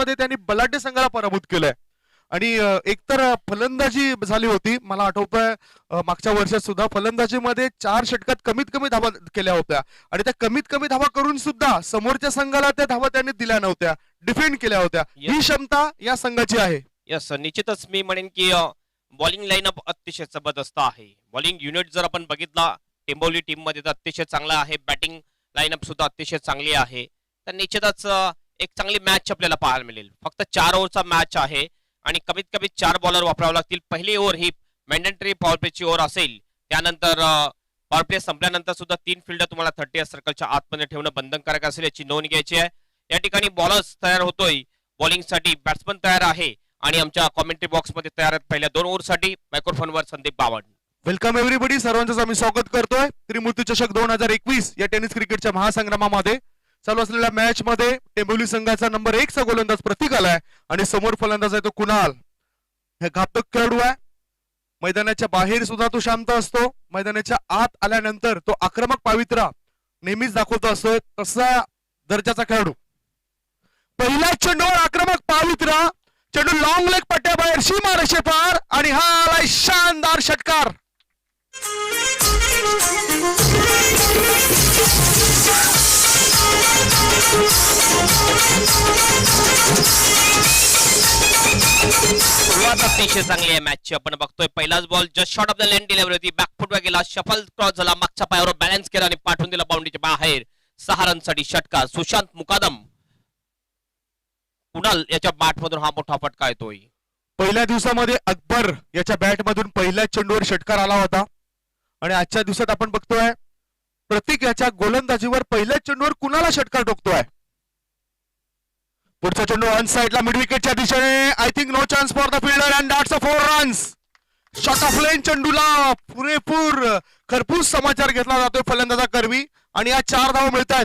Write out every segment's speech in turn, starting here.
मध्ये त्यांनी बलाढ्य संघाला पराभूत केलंय आणि एकतर फलंदाजी झाली होती, मला आठवतंय मागच्या वर्षात सुद्धा फलंदाजीमध्ये 4 षटकात कमीत कमी धावा केल्या होत्या आणि त्या कमीत कमी धावा करून सुद्धा समोरच्या संघाला त्या धावा त्यांनी दिल्या नव्हत्या, डिफेंड केल्या होत्या. ही क्षमता या संघाची आहे. यस, निश्चितच मी म्हणेन की बॉलिंग लाईनअप अतिशय जबरदस्त आहे. बॉलिंग युनिट जर आपण बघितला टेंबोली टीम मध्ये तर अतिशय चांगला आहे. बॅटिंग लाईनअप सुद्धा अतिशय चांगली आहे. तर निश्चितच एक चांगली मॅच आपल्याला पाहायला मिळेल. फक्त 4 ओव्हरचा मॅच आहे आणि कमीत कमी 4 बॉलर वापरावे लागतील. पहिली ओव्हर ही मॅन्डेटरी पॉवर प्लेची ओव्हर असेल. त्यानंतर पॉवर प्ले संपल्यानंतर सुद्धा 3 फिल्डर तुम्हाला 30 सर्कलच्या आतमध्ये ठेवणं बंधनकारक असेल याची नोंद घ्यायची आहे. या ठिकाणी बॉलर्स तयार होतोय, बॉलिंगसाठी बॅट्समन तयार आहे आणि आमच्या कॉमेंट्री बॉक्स मध्ये तयार आहेत पहिल्या 2 ओव्हरसाठी. मायक्रोफोनवर संदीप बावड. वेलकम एव्हरीबडी, सर्वांचं आम्ही स्वागत करतोय त्रिमूर्ती चषक 2021 या टेनिस क्रिकेटच्या महासंग्रामामध्ये. चालू असलेल्या मॅच मध्ये टेंबोली संघाचा नंबर 1 चा गोलंदाज प्रतीक आलाय आणि समोर फलंदाज आहे तो कुणाल. हे घातक खेळाडू आहे. मैदानाच्या बाहेर सुद्धा तो शांत असतो, मैदानाच्या आत आल्यानंतर तो आक्रमक पावित्र्य नेहमीच दाखवतो असतो. तसा दर्जाचा खेळाडू. पहिल्या चेंडूवर आक्रमक पावित्र्य, चेंडू लॉंग लेग पट्ट्याबाहेर सीमारेषे पार आणि हा आलाय शानदार षटकार. सुरुवात अतिशय चांगली आहे मॅचची. आपण बघतोय पहिलाच ball just shot of the lane delivery होती, बॅकफुटवर गेला, शफल क्रॉस झाला, मागच्या पायावर बॅलन्स केला आणि पाठवून दिला बाउंड्रीच्या बाहेर. 6 रनसाठी षटकार. सुशांत मुकादम, कुणाल याच्या बॅट मधून हा मोठा फटका येतोय. पहिल्या दिवसामध्ये अकबर याच्या बॅट मधून पहिल्या चेंडूवर षटकार आला होता आणि आजच्या दिवसात आपण बघतोय प्रतीक याच्या गोलंदाजीवर पहिल्या चेंडूवर कुणाला षटकार ठोकतोय. पुढचा चेंडू ऑन साइडला मिड विकेटच्या दिशेने. I think no chance for the fielder and that's a 4 runs. Shot off लेन चेंडूला पुरेपूर खरपूस समाचार घेतला जातोय फलंदाजा करवी आणि या 4 धावा मिळतात.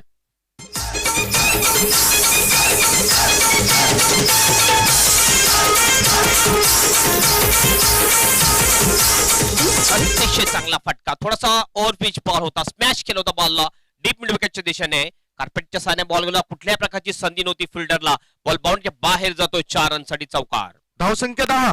अतिशय चांगला फटका. थोडासा ओव्हर पिच बॉल होता, स्मॅश केला होता बॉलला डीप मिड विकेटच्या दिशेने. कार्पेटच्या साने बॉल गेला, कुठल्याही प्रकारची संधी नव्हती फिल्डरला. बॉल बाउंड्रीच्या बाहेर जातोय. 4 रनसाठी चौकार. धावसंख्या 10.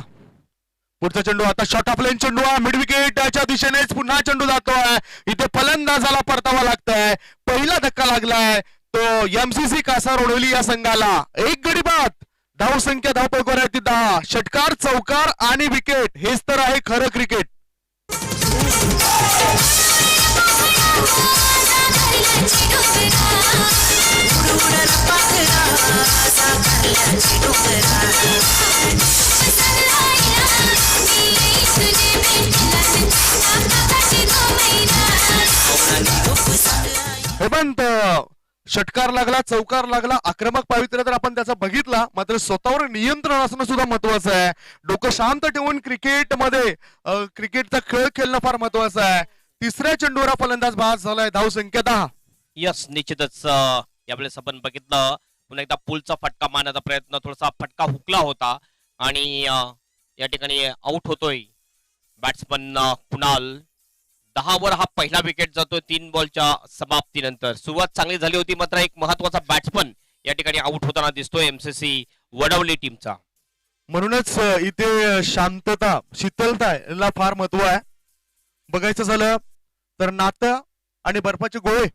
पुढचा चेंडू आता शॉट ऑफ लेन चेंडू मिड विकेटच्या दिशेनेच पुन्हा चेंडू जातोय. इथे फलंदाजाला परतावा लागतोय. पहिला धक्का लागलाय तो एमसीसी कासार उडवली या संघाला. 1 गडी बाद. धावसंख्या धावपैकी आहे ती 10. षटकार, चौकार आणि विकेट, हेच तर आहे खरं क्रिकेट. हेमंत, षटकार लागला, चौकार लागला, आक्रमक पावित्र्य तर आपण त्याचा बघितला, मात्र स्वतःवर नियंत्रण असणं सुद्धा महत्वाचं आहे. डोकं शांत ठेवून क्रिकेटमध्ये क्रिकेटचा खेळ खेळणं फार महत्वाचं आहे. तिसऱ्या चेंडूवर फलंदाज बाद झालाय. धावसंख्या 10. यस, निश्चितच यावेळेस आपण बघितलं पुन्हा एकदा पुलचा फटका मारण्याचा प्रयत्न, थोडासा फटका हुकला होता आणि या ठिकाणी आउट होतोय बॅट्समन कुणाल. 10 वर हा पहिला विकेट जातोय 3 बॉलच्या समाप्तीनंतर. सुरुवात चांगली झाली होती, मात्र एक महत्वाचा बॅट्समन या ठिकाणी आउट होताना दिसतोय एमसीसी वडवली टीमचा. म्हणूनच इथे शांतता, शीतलता याला फार महत्व आहे. बघायचं झालं तर नातं आणि बर्फाचे गोळे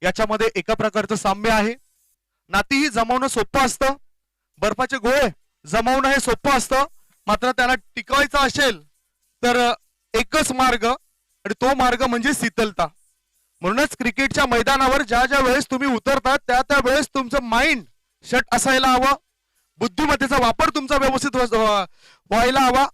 याच्यामध्ये एका प्रकारचं साम्य आहे. नातीही जमवणं सोपं असतं, बर्फाचे गोळे जमवणं हे सोपं असतं, मात्र त्याला टिकवायचं असेल तर एकच मार्ग आणि तो मार्ग म्हणजे शीतलता. म्हणूनच क्रिकेटच्या मैदानावर ज्या ज्या वेळेस तुम्ही उतरतात त्या वेळेस तुमचं माइंड शट असायला हवं, बुद्धिमत्तेचा वापर तुमचा व्यवस्थित व्हायला हवा.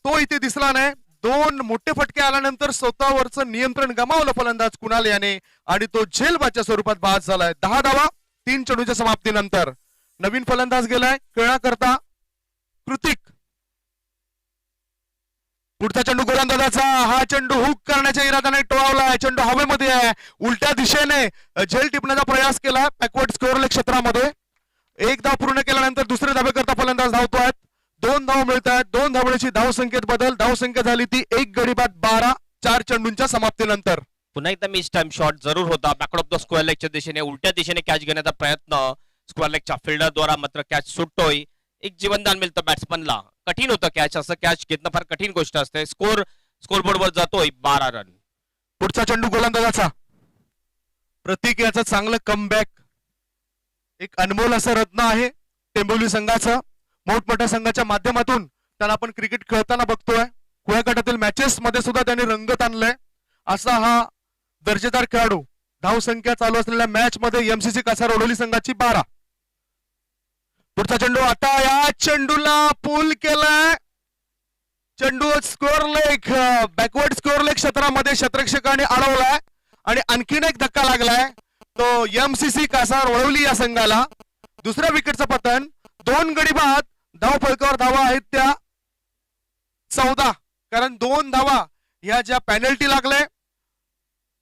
तो इथे दिसला नाही. 2 मोठे फटके आल्यानंतर स्वतःवरचं नियंत्रण गमावलं फलंदाज कुणाल याने आणि तो झेलबादच्या स्वरूपात बाद झालाय. 10 धावा 3 चेंडूच्या समाप्तीनंतर. नवीन फलंदाज गेलाय खेळण्याकरता कृतिक. पुढचा चेंडू गोलंदाजाचा. हा चेंडू हुक करण्याच्या इराद्याने टोळावलाय. चेंडू हवेमध्ये आहे, उलट्या दिशेने झेल टिपण्याचा प्रयास केला बॅकवर्ड स्कोअर लेग क्षेत्रामध्ये. 1 धाव पूर्ण केल्यानंतर दुसरे धावे करता फलंदाज धावतोय. 2 धाव मिळत आहेत. 2 धावण्याची धावसंख्येत बदल. धावसंख्या झाली ती 1 गडी बाद 12 4 चेंडूंच्या समाप्तीनंतर. पुन्हा एकदा मिस टाइम शॉट जरूर होता बॅकवर्ड ऑफ द स्क्वेअर लेगच्या दिशेने. उलट्या दिशेने कॅच घेण्याचा प्रयत्न स्क्वेअर लेगच्या फिल्डर द्वारा, मात्र कॅच सुटतोय. एक जीवनदान मिळतं बॅट्समनला. कठीण होतं कॅच, असं कॅच घेणं फार कठीण गोष्ट असते. स्कोरबोर्डवर जातोय 12 रन. पुढचा चेंडू गोलंदाजाचा. प्रतीक याचं चांगलं कमबॅक. एक अनमोल असं रत्न आहे टेंबोली संघाचं. मोठमोठ्या संघाच्या माध्यमातून त्यांना आपण क्रिकेट खेळताना बघतोय. खुल्या गटातील मॅचेस मध्ये सुद्धा त्यांनी रंगत आणलंय. असा हा दर्जेदार खेळाडू. धाव संख्या चालू असलेल्या मॅच मध्ये एमसीसी कासार ओढवली संघाची 12. पुढचा चेंडू. आता या चेंडूला पूल केलाय. चेंडू score leg, backward score leg क्षेत्रामध्ये क्षेत्ररक्षकाने अडवलाय आणि आणखीन एक धक्का लागलाय तो एमसीसी कासार वळवली या संघाला. दुसऱ्या विकेटचं पतन. 2 गडी बाद. धाव फलकावर धावा आहेत त्या 14. कारण 2 धावा ह्या ज्या पेनल्टी लागले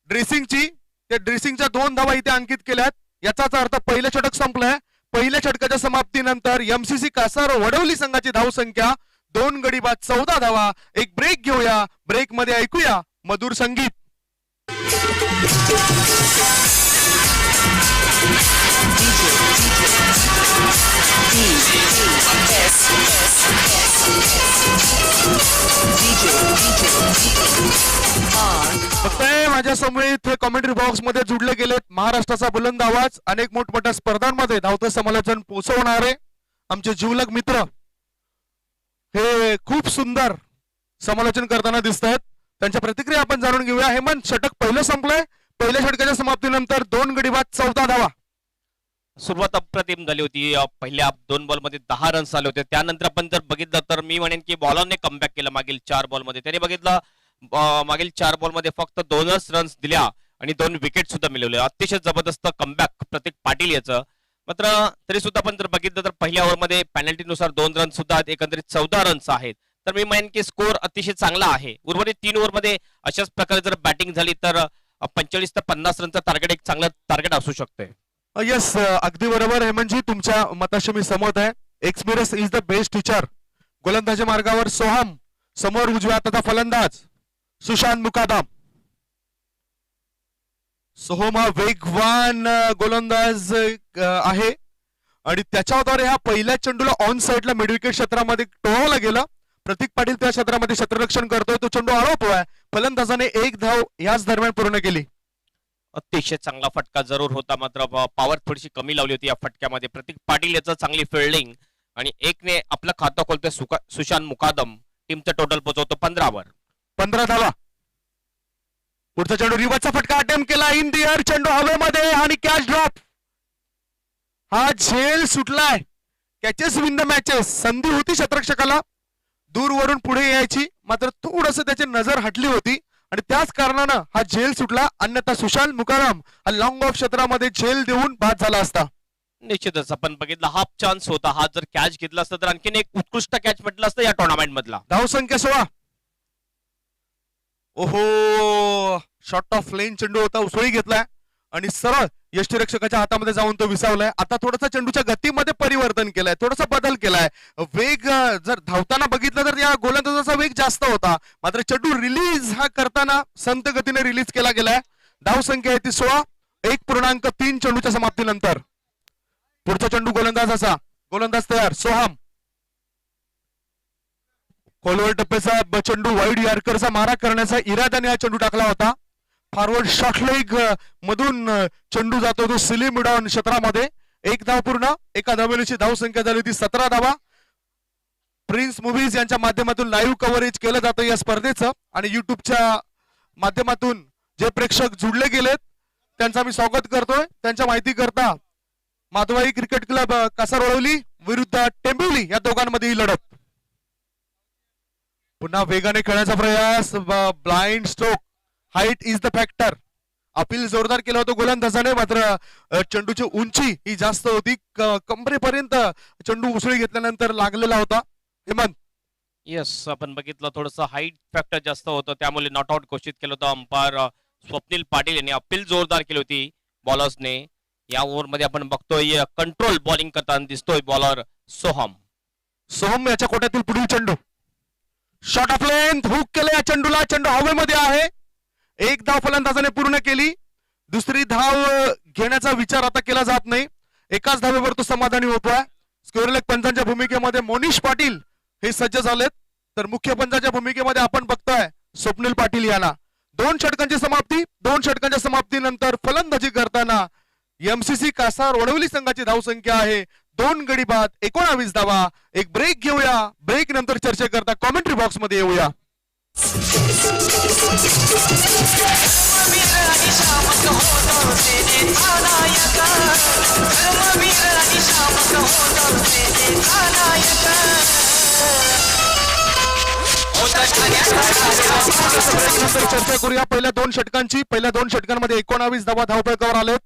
ड्रेसिंगची, त्या ड्रेसिंगच्या 2 धावा इथे अंकित केल्यात. याचाच अर्थ पहिलं षटक संपलंय. पहिल्या षटकाच्या समाप्तीनंतर एमसीसी कासार वडवली संघाची धाव संख्या 2 गडी बाद 14 धावा. एक ब्रेक घेऊया. ब्रेक मध्ये ऐकूया मधुर संगीत. बघताय माझ्या समोर इथे कमेंट्री बॉक्स मध्ये जुडले गेलेत महाराष्ट्राचा बुलंद आवाज. अनेक मोठमोठ्या स्पर्धांमध्ये धावतं समालोचन पोहोचवणारे आमचे जीवलग मित्र हे खूप सुंदर समालोचन करताना दिसत आहेत. त्यांच्या प्रतिक्रिया आपण जाणून घेऊया. हेमंत, षटक पहिलं संपलंय. पहिल्या षटकाच्या समाप्तीनंतर 2 गडी बाद 14 धावा. सुरुवात अप्रतिम झाली होती. पहिल्या 2 बॉलमध्ये 10 रन्स आले होते. त्यानंतर आपण जर बघितलं तर मी म्हणेन की बॉलरने कमबॅक केलं मागील 4 बॉलमध्ये. त्याने बघितलं मागील 4 बॉलमध्ये फक्त 2च रन्स दिल्या आणि 2 विकेट सुद्धा मिळवले. अतिशय जबरदस्त कमबॅक प्रतीक पाटील याचं. मात्र तरी सुद्धा आपण जर बघितलं तर पहिल्या ओव्हरमध्ये पेनल्टीनुसार 2 रन सुद्धा आहेत. एकंदरीत 14 रन्स आहेत. तर मी म्हणेन की स्कोअर अतिशय चांगला आहे. उर्वरित 3 ओव्हरमध्ये अशाच प्रकारे जर बॅटिंग झाली तर 45 ते 50 रनचं टार्गेट एक चांगलं टार्गेट असू शकते. येस, अगदी बरोबर हेमंतजी, तुमच्या मताशी मी सहमत आहे. Experience is the best teacher. गोलंदाजी मार्गावर सोहम. समोर उजव्या हाताचा फलंदाज सुशांत मुकादम. सोहम हा वेगवान गोलंदाज आहे आणि त्याच्याद्वारे हा पहिल्या चेंडूला ऑन साइडला मिड विकेट क्षेत्रामध्ये टोळवला गेला. प्रतीक पाटील त्या क्षेत्रामध्ये क्षेत्ररक्षण करतोय. तो चेंडू आळवतोय. फलंदाजाने 1 धाव याच दरम्यान पूर्ण केली. अतिशय चांगला फटका जरूर होता. मात्र पॉवर थोडीशी कमी लावली होती या फटक्यामध्ये. प्रतीक पाटील याचं चांगली फिल्डिंग आणि 1ने आपलं खातं खोलतोय सुशांत मुकादम. टीमचं टोटल पोहोचवतो 15 वर. 15 धावा. पुढचा चेंडू रिवर्सचा फटका अटेम्प्ट केला. In the air. चेंडू हवेमध्ये आणि कॅच ड्रॉप. हा झेल सुटलाय. Catches win the matches. संधी होती क्षेत्ररक्षकाला दूरवरून पुढे यायची, मात्र थोडस त्याची नजर हटली होती आणि त्याच कारणानं हा झेल सुटला. अन्यथा सुशांत मुकादम हा लॉंग ऑफ क्षेत्रामध्ये झेल देऊन बाद झाला असता. निश्चितच आपण बघितलं हाफ चान्स होता. हा जर कॅच घेतला असता तर आणखीन एक उत्कृष्ट कॅच म्हटलं असतं या टुर्नामेंट मधला. धाव संख्या 16. ओहो, शॉर्ट ऑफ लेन चेंडू होता. उसळी घेतलाय आणि सरळ यष्टीरक्षकाच्या हातामध्ये जाऊन तो विसावलाय. आता थोडासा चेंडूच्या गतीमध्ये परिवर्तन केलंय, थोडासा बदल केलाय. वेग जर धावताना बघितलं तर या गोलंदाजाचा वेग जास्त होता, मात्र चेंडू रिलीज हा करताना संत गतीने रिलीज केला गेलाय. धाव संख्या आहे ती 16. 1.3 चेंडूच्या समाप्तीनंतर. पुढचा चेंडू गोलंदाजाचा. गोलंदाज तयार. सोहम. खोलवर टप्प्याचा चेंडू वाईड यॉर्करचा मारा करण्याचा इराद्याने हा चेंडू टाकला होता. फॉरवर्ड शॉर्ट लेग मधून चेंडू जातो तो सिली मिडॉन क्षेत्रामध्ये. 1 धाव पूर्ण. एका धावेची धाव संख्या झाली ती 17 धावा. प्रिन्स मूव्हीज यांच्या माध्यमातून लाईव्ह कव्हरेज केलं जातं या स्पर्धेचं आणि युट्यूबच्या माध्यमातून जे प्रेक्षक जुडले गेलेत त्यांचं मी स्वागत करतोय. त्यांच्या माहिती करता माधवाई क्रिकेट क्लब कासारवळवली विरुद्ध टेंबिवली या दोघांमध्ये ही लढत. पुन्हा वेगाने खेळण्याचा प्रयास. Blind stroke. Height is the factor. Appeal जोरदार केलं होतं गोलंदाजाने, मात्र चेंडूची उंची ही जास्त होती. कमरेपर्यंत चेंडू उसळी घेतल्यानंतर लागलेला होता. हेमंत. येस, आपण बघितलं थोडंसं हाईट फॅक्टर जास्त होतं, त्यामुळे नॉट आउट घोषित केलं होतं अंपायर स्वप्नील पाटील यांनी. अपील जोरदार केली होती बॉलर्सने. या ओव्हरमध्ये आपण बघतोय कंट्रोल बॉलिंग करताना दिसतोय बॉलर सोहम. सोहम याच्या कोट्यातील पुढील चेंडू. Short of length. हुक केलं या चेंडूला. चेंडू हवेमध्ये आहे. 1 धाव फलंदाजाने पूर्ण केली. दुसरी धाव घेण्याचा विचार आता केला जात नाही. एकाच धावेवर तो समाधानी होतोय. स्क्वेअर लेग पंचांच्या भूमिकेमध्ये मोनिश पाटील हे सज्ज झालेत, तर मुख्य पंचांच्या भूमिकेमध्ये आपण बघताय स्वप्नील पाटील यांना. 2 षटकांची समाप्ती. 2 षटकांच्या समाप्तीनंतर फलंदाजी करताना एमसीसी कासार वडवली संघाची धावसंख्या आहे 2 गडी बाद 19 धावा. एक ब्रेक घेऊया, ब्रेक नंतर चर्चा करता कॉमेंट्री बॉक्स मध्ये येऊया. चर्चा करूया पहिल्या 2 षटकांची. पहिल्या 2 षटकांमध्ये 19 धावा धावफलकावर आलेत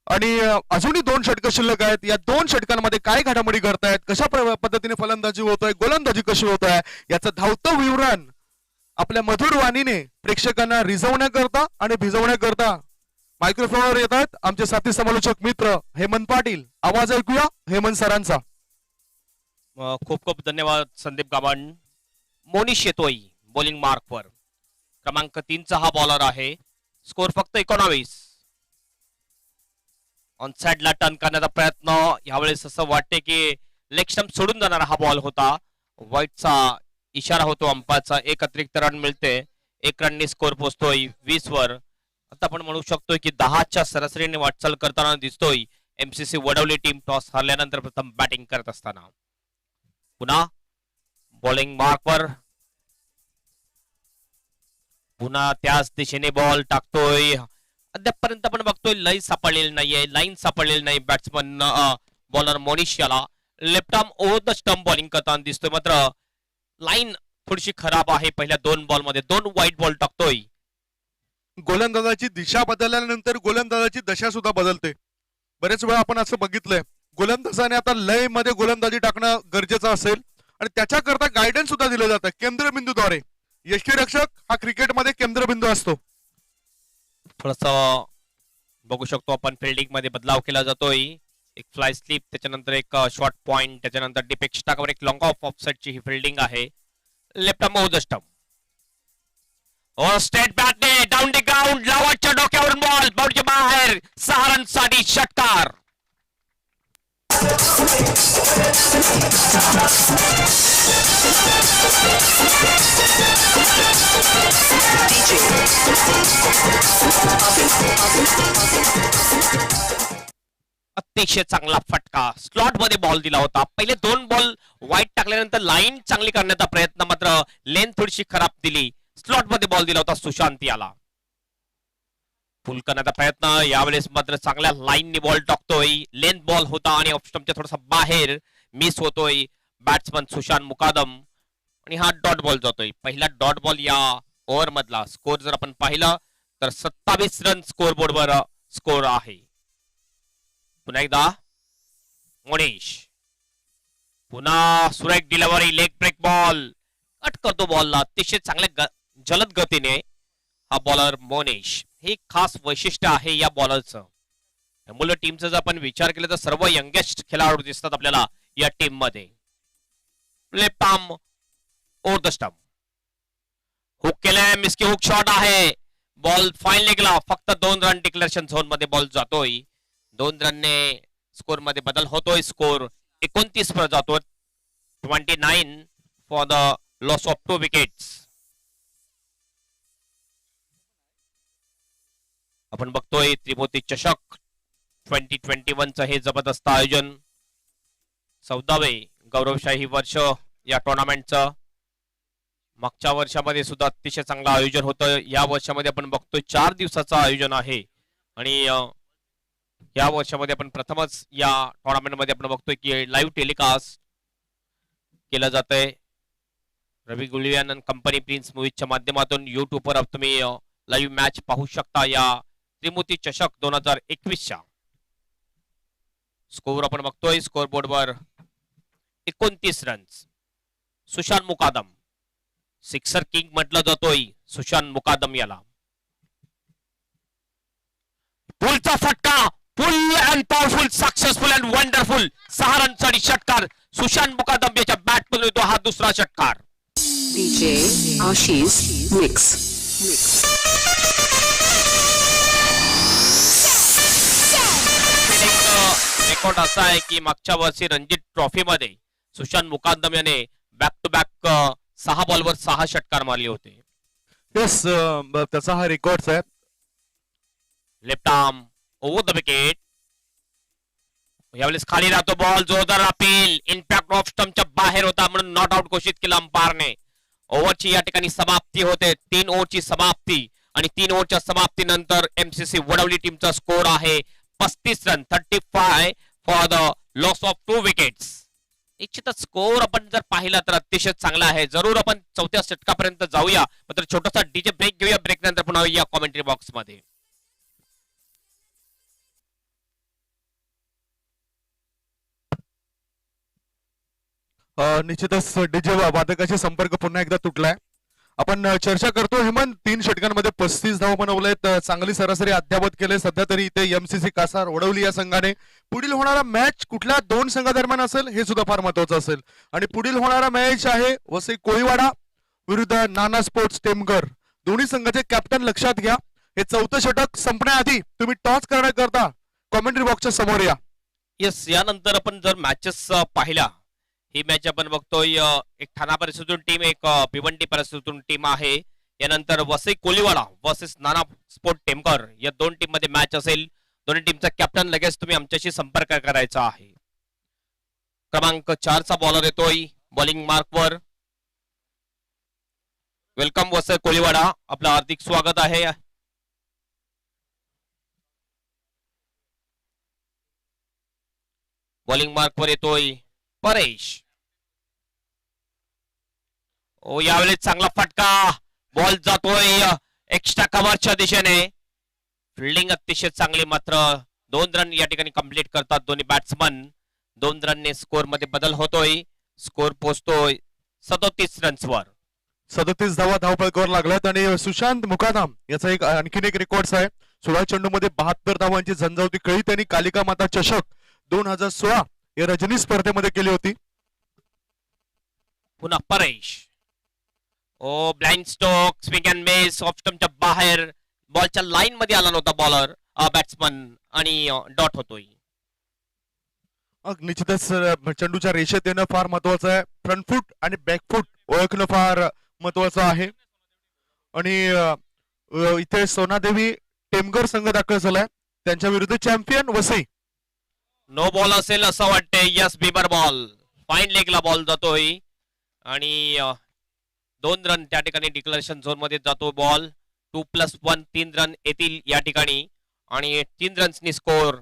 आणि अजूनही 2 षटकं शिल्लक आहेत. या 2 षटकांमध्ये काय घडामोडी घडतायत, कशा पद्धतीने फलंदाजी होतोय, गोलंदाजी कशी होत आहे, याचं धावतं विवरण आपल्या मधुर वाणीने प्रेक्षकांना रिझवण्याकरता आणि भिजवण्याकरता मायक्रोफोनवर येत आहेत आमचे साथी समालोचक मित्र हेमंत पाटील. आवाज ऐकूया हेमंत सरांचा. खूप खूप धन्यवाद संदीप गावंड. मोनिश येतोय बॉलिंग मार्कवर. क्रमांक 3चा हा बॉलर आहे. स्कोर फक्त 19. ऑन साइडला टर्न करण्याचा प्रयत्न. यावेळेस असं वाटते की लेग स्टंप सोडून जाणारा हा बॉल होता. व्हाईटचा इशारा होतो अंपायरचा. 1 अतिरिक्त रन मिळते. 1 रननी स्कोर पोहोचतोय 20 वर. आता आपण म्हणू शकतोय की 10च्या सरासरीने वाटचाल करताना दिसतोय एमसीसी वडवली टीम. टॉस हरल्यानंतर प्रथम बॅटिंग करत असताना पुन्हा बॉलिंग मार्कवर. पुन्हा त्याच दिशेने बॉल टाकतोय. अद्यापपर्यंत आपण बघतोय लाईन सापडलेली नाही. बॅट्समन बॉलर मोनिश याला left arm over the stump bowling करताना दिसतोय. मात्र लाईन थोडीशी खराब आहे. पहिल्या 2 बॉल मध्ये 2 वाईट बॉल टाकतोय. गोलंदाजाची दिशा बदलल्यानंतर गोलंदाजाची दशा सुद्धा बदलते. बरेच वेळा आपण असं बघितलंय गोलंदाजाने आता लय मध्ये गोलंदाजी टाकणं गरजेचं असेल आणि त्याच्याकरता गायडन्स सुद्धा दिलं जातं केंद्रबिंदूद्वारे. यष्टीरक्षक हा क्रिकेटमध्ये केंद्रबिंदू असतो. थोडस बघू शकतो आपण फिल्डिंग मध्ये बदलाव केला जातोय. एक फ्लाय स्लिप, त्याच्यानंतर एक शॉर्ट पॉइंट, त्याच्यानंतर डीप एक्स्ट्रावर एक लॉंग ऑफ ऑफसाइडची ही फिल्डिंग आहे. Left arm over the stump. Straight बॅटने डाऊन द ग्राउंड. लावाच्या डोक्यावरून बॉल बाउंड्रीच्या बाहेर. 6 रनसाठी षटकार. अतिशय चांगला फटका. स्लॉट मध्ये बॉल दिला होता. पहिले 2 बॉल वाईट टाकल्यानंतर लाईन चांगली करण्याचा प्रयत्न, मात्र लेन थोडीशी खराब दिली. स्लॉट मध्ये बॉल दिला होता सुशांत याला. फुल करण्याचा प्रयत्न. यावेळेस मात्र चांगल्या लाईनने बॉल टाकतोय. लेंथ बॉल होता आणि ऑफ स्टंपच्या थोडासा बाहेर मिस होतोय बॅट्समन सुशांत मुकादम आणि हा डॉट बॉल जातोय. पहिला डॉट बॉल या ओव्हर मधला. स्कोर जर आपण पाहिलं तर 27 रन स्कोर बोर्डवर स्कोर आहे. पुन्हा एकदा मोनिश. पुन्हा सुरेख delivery. Leg break ball. Cut करतो बॉलला अतिशय चांगल्या जलद गतीने हा बॉलर मोनिश. हे खास वैशिष्ट्य आहे या बॉलरचं. त्यामुळे टीमचा जर आपण विचार केला तर सर्व यंगेस्ट खेळाडू दिसतात आपल्याला या टीम मध्ये. Left arm over the stump. Hook केलंय. मिस्की हुक शॉट आहे. बॉल फाईन लेगला. फक्त 2 रन डिक्लेरेशन झोन मध्ये बॉल जातोय. 2 रनने स्कोर मध्ये बदल होतोय. स्कोर 29 वर जातो. 29 for the loss of 2 wickets. आपण बघतोय त्रिमूर्ती चषक 2021चं हे जबरदस्त आयोजन. 14वे गौरवशाही वर्ष या टुर्नामेंटचं. मागच्या वर्षामध्ये सुद्धा अतिशय चांगलं आयोजन होतं. या वर्षामध्ये आपण बघतोय 4 दिवसाचं आयोजन आहे आणि या वर्षामध्ये आपण प्रथमच या टुर्नामेंटमध्ये आपण बघतोय की लाईव्ह टेलिकास्ट केलं जातंय. रवी गुलियन आणि कंपनी प्रिन्स मूवीजच्या माध्यमातून युट्यूबवर तुम्ही लाईव्ह मॅच पाहू शकता. या त्रिमूर्ती चषक 2021च्या स्कोर आपण बघतोय. स्कोर बोर्डवर 29 रन्स. सुशांत मुकादम सिक्सर किंग म्हटलं जातोय सुशांत मुकादम याला. पुलचा फटका. फुल and powerful, successful and wonderful. 6 रनसाठी षटकार. सुशांत मुकादम याच्या बॅटमधून येतो हा दुसरा षटकार. DJ Ashish Mix. रेकॉर्ड असा आहे की मागच्या वर्षी रणजी ट्रॉफी मध्ये सुशांत मुकादम याने बॅक टू बॅक 6 बॉलवर 6 षटकार मारले होते. येस, त्याचा हा रेकॉर्ड आहे. Left arm over the wicket. यावेळेस खाली राहतो बॉल, जोरदार अपील, इम्पॅक्ट ऑफ स्टंपच्या बाहेर होता म्हणून नॉट आउट घोषित केला अंपायरने. ओव्हरची या ठिकाणी समाप्ती होते, 3 ओव्हरची समाप्ती आणि 3 ओव्हरच्या समाप्तीनंतर एमसीसी वडवली टीमचा स्कोर आहे 35 run, 35 for the loss of 2 wickets. निश्चितच स्कोर आपण जर पाहिला तर अतिशय चांगला आहे. जरूर आपण चौथ्या षटकापर्यंत जाऊया, मात्र छोटासा डीजे ब्रेक घेऊया. ब्रेक नंतर पुन्हा या कॉमेंट्री बॉक्स मध्ये. निश्चितच डीजे वादकाशी संपर्क पुन्हा एकदा तुटलाय. आपण चर्चा करतो. हेमंत 3 षटकांमध्ये 35 धावा बनवलेत, चांगली सरासरी अद्यावत केले. सध्या तरी इथे एमसीसी कासार वडवली या संघाने. पुढील होणारा मॅच कुठल्या 2 संघादरम्यान असेल हे सुद्धा फार महत्वाचं असेल. आणि पुढील होणारा मॅच आहे वसई कोळीवाडा विरुद्ध नाना स्पोर्ट्स टेमघर. दोन्ही संघाचे कॅप्टन लक्षात घ्या. हे 4थं षटक संपण्याआधी तुम्ही टॉस करण्याकरता कॉमेंट्री बॉक्सच्या समोर या. येस, यानंतर आपण जर मॅचेस पाहिला, ही मॅच आपण बघतोय एक ठाणा परिस्थितीतून टीम, एक भिवंडी परिस्थितीतून टीम आहे. यानंतर वसई कोलीवाडा वर्सेस नाना स्पोर्ट टेमकर या 2 टीम मध्ये मॅच असेल. दोन्ही टीमचा कॅप्टन लगेच तुम्ही आमच्याशी संपर्क करायचा आहे. क्रमांक 4 चा बॉलर येतोय बॉलिंग मार्कवर. वेलकम वसई कोलीवाडा, आपलं हार्दिक स्वागत आहे. बॉलिंग मार्कवर येतोय परेश. ओ यावेळेस चांगला फटका, बॉल जातोय एक्स्ट्रा कव्हरच्या दिशेने. फिल्डिंग अतिशय चांगली, मात्र 2 रन या ठिकाणी कंप्लीट करतात दोन्ही बॅट्समन. 2 रनने स्कोर मध्ये बदल होतोय. स्कोर पोहोचतोय 37 रन्सवर. 37 धावा धावफलकावर लागल्यात. आणि सुशांत मुकादम याचा एक आणखीन एक रेकॉर्ड आहे. 16 चेंडूमध्ये 72 धावांची झंझावती खेळी त्यांनी कालिका माता चषक 2016 या रजनी स्पर्धेमध्ये केली होती. पुन्हा Paresh. Oh blind stroke, swing and miss, off स्टंपच्या बाहेर, बॉलच्या लाईन मध्ये आला नव्हता बॉलर बॅट्समन आणि डॉट होतोय. निश्चितच चेंडूच्या रेषेत येणं फार महत्वाचं आहे. फ्रंट फूट आणि बॅक फूट ओळखणं फार महत्वाचं आहे. आणि इथे सोनादेवी टेमघर संघ दाखल झालाय, त्यांच्या विरुद्ध चॅम्पियन वसई. नो बॉल असेल असं वाटतंय. यस, बिबर बॉल, फाईन लेगला बॉल जातोय आणि 2 रन त्या ठिकाणी डिक्लेरेशन झोन मध्ये जातो बॉल. 2+1 3 रन येतील या ठिकाणी आणि 3 रन्सनी स्कोर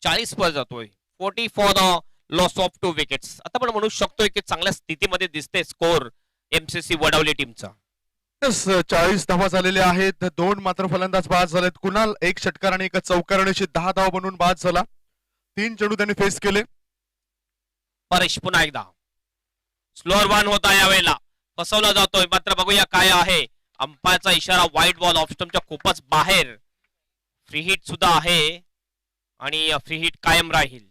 40 वर जातोय. 40 for the loss of 2 wickets. आता आपण म्हणू शकतोय की चांगल्या स्थितीमध्ये दिसते स्कोर एमसीसी वडवली टीमचा. 40 धावा झालेल्या आहेत. 2 मात्र फलंदाज बाद झालेत. कुणाल 1 षटकार आणि 1 चौकार आणि 10 धावा बनवून बाद झाला. 3 चेंडू त्यांनी फेस केले. परेश पुन्हा एकदा स्लोअर 1 होता, यावेळेला फसवला जातोय. मात्र बघूया काय आहे. अंपायरचा इशारा वाईट बॉल, ऑफ स्टंपच्या खूपच बाहेर. फ्री हिट सुद्धा आहे आणि फ्री हिट कायम राहील.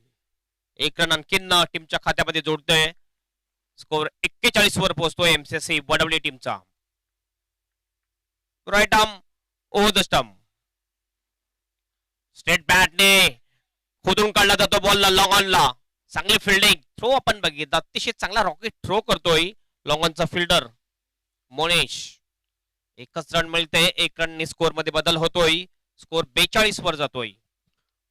1 रन आणखीन टीमच्या खात्यामध्ये जोडतोय. स्कोर 41 वर पोहोचतोय एमसीसी वडवली टीमचा. Right arm over the stump, straight बॅटने खोदून काढला जातो बॉलला लॉंग ऑनला. चांगली फिल्डिंग, थ्रो आपण बघितलं, अतिशय चांगला रॉकेट थ्रो करतोय लॉंग ऑनचा फिल्डर मोनेश. 1च रन मिळते. 1 रननी स्कोर मध्ये बदल होतोय. स्कोर 42 वर जातोय.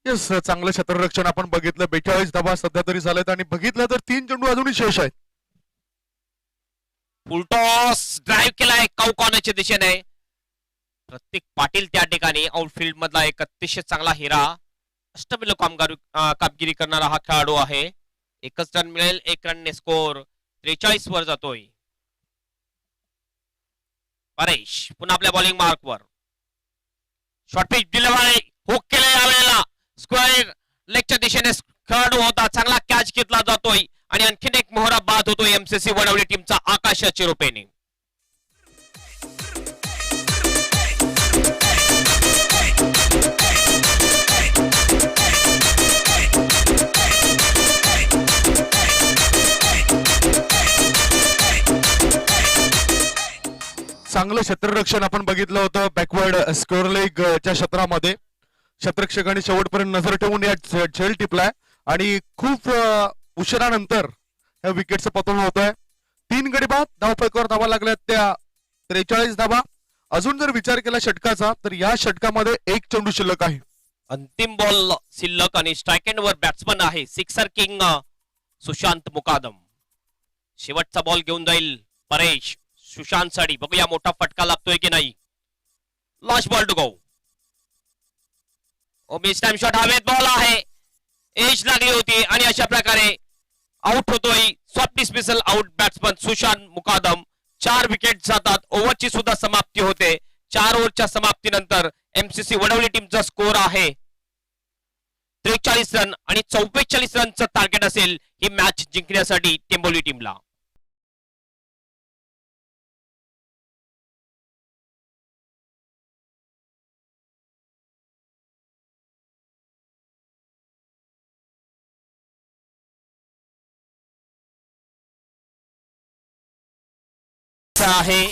येस, चांगलं क्षेत्ररक्षण आपण बघितलं. 42 धावा सध्या तरी झालेत आणि बघितलं तर 3 चेंडू अजूनही शेष आहेत. फुलटॉस ड्राईव्ह केलाय काऊ कॉर्नरच्या दिशेने. प्रत्येक पाटील त्या ठिकाणी आउटफील्ड मधला एक अतिशय चांगला हिरा, अष्टमिल कामगिरी करणारा हा खेळाडू आहे. 1च रन मिळेल. 1 रनने स्कोर 43 वर जातोय. परेश पुन्हा आपल्या बॉलिंग मार्कवर. शॉर्ट पिच डिलिव्हरी, हुक केले यावेळेला. स्क्वेअर लेगच्या दिशेने खेळाडू होता, चांगला कॅच घेतला जातोय आणि आणखीन एक मोहरा बाद होतोय एमसीसी वडवली टीमचा आकाशाच्या चिरोपेने. चांगलं क्षेत्ररक्षण आपण बघितलं होतं बॅकवर्ड स्क्वेअर लेग च्या क्षेत्रामध्ये. क्षेत्ररक्षकांनी शेवटपर्यंत नजर ठेवून या झेल टिपलाय आणि खूप उशिरानंतर या विकेटचं पतन होत आहे. 3 गडी बाद धावफलकावर धावा लागल्यात त्या 43 धावा. अजून जर विचार केला षटकाचा तर या षटकामध्ये एक चेंडू शिल्लक आहे. अंतिम बॉल शिल्लक आणि स्ट्राईक एंड वर बॅट्समन आहे सिक्सर किंग सुशांत मुकादम. शेवटचा बॉल घेऊन जाईल परेश सुशांत साठी. बघूया मोठा फटका लागतोय की नाही. Last ball to go. Mistime shot हवेत बॉल आहे. एज लागली होती आणि अशा प्रकारे आउट होतोय. Soft dismissal out batsman Sushant Mukadam. 4 wicket जातात. ओव्हरची सुद्धा समाप्ती होते. 4 ओव्हरच्या समाप्तीनंतर एमसीसी वडवली टीमचा स्कोर आहे 43 रन आणि 44 रनचं टार्गेट असेल ही मॅच जिंकण्यासाठी टेंबोली टीमला. आहे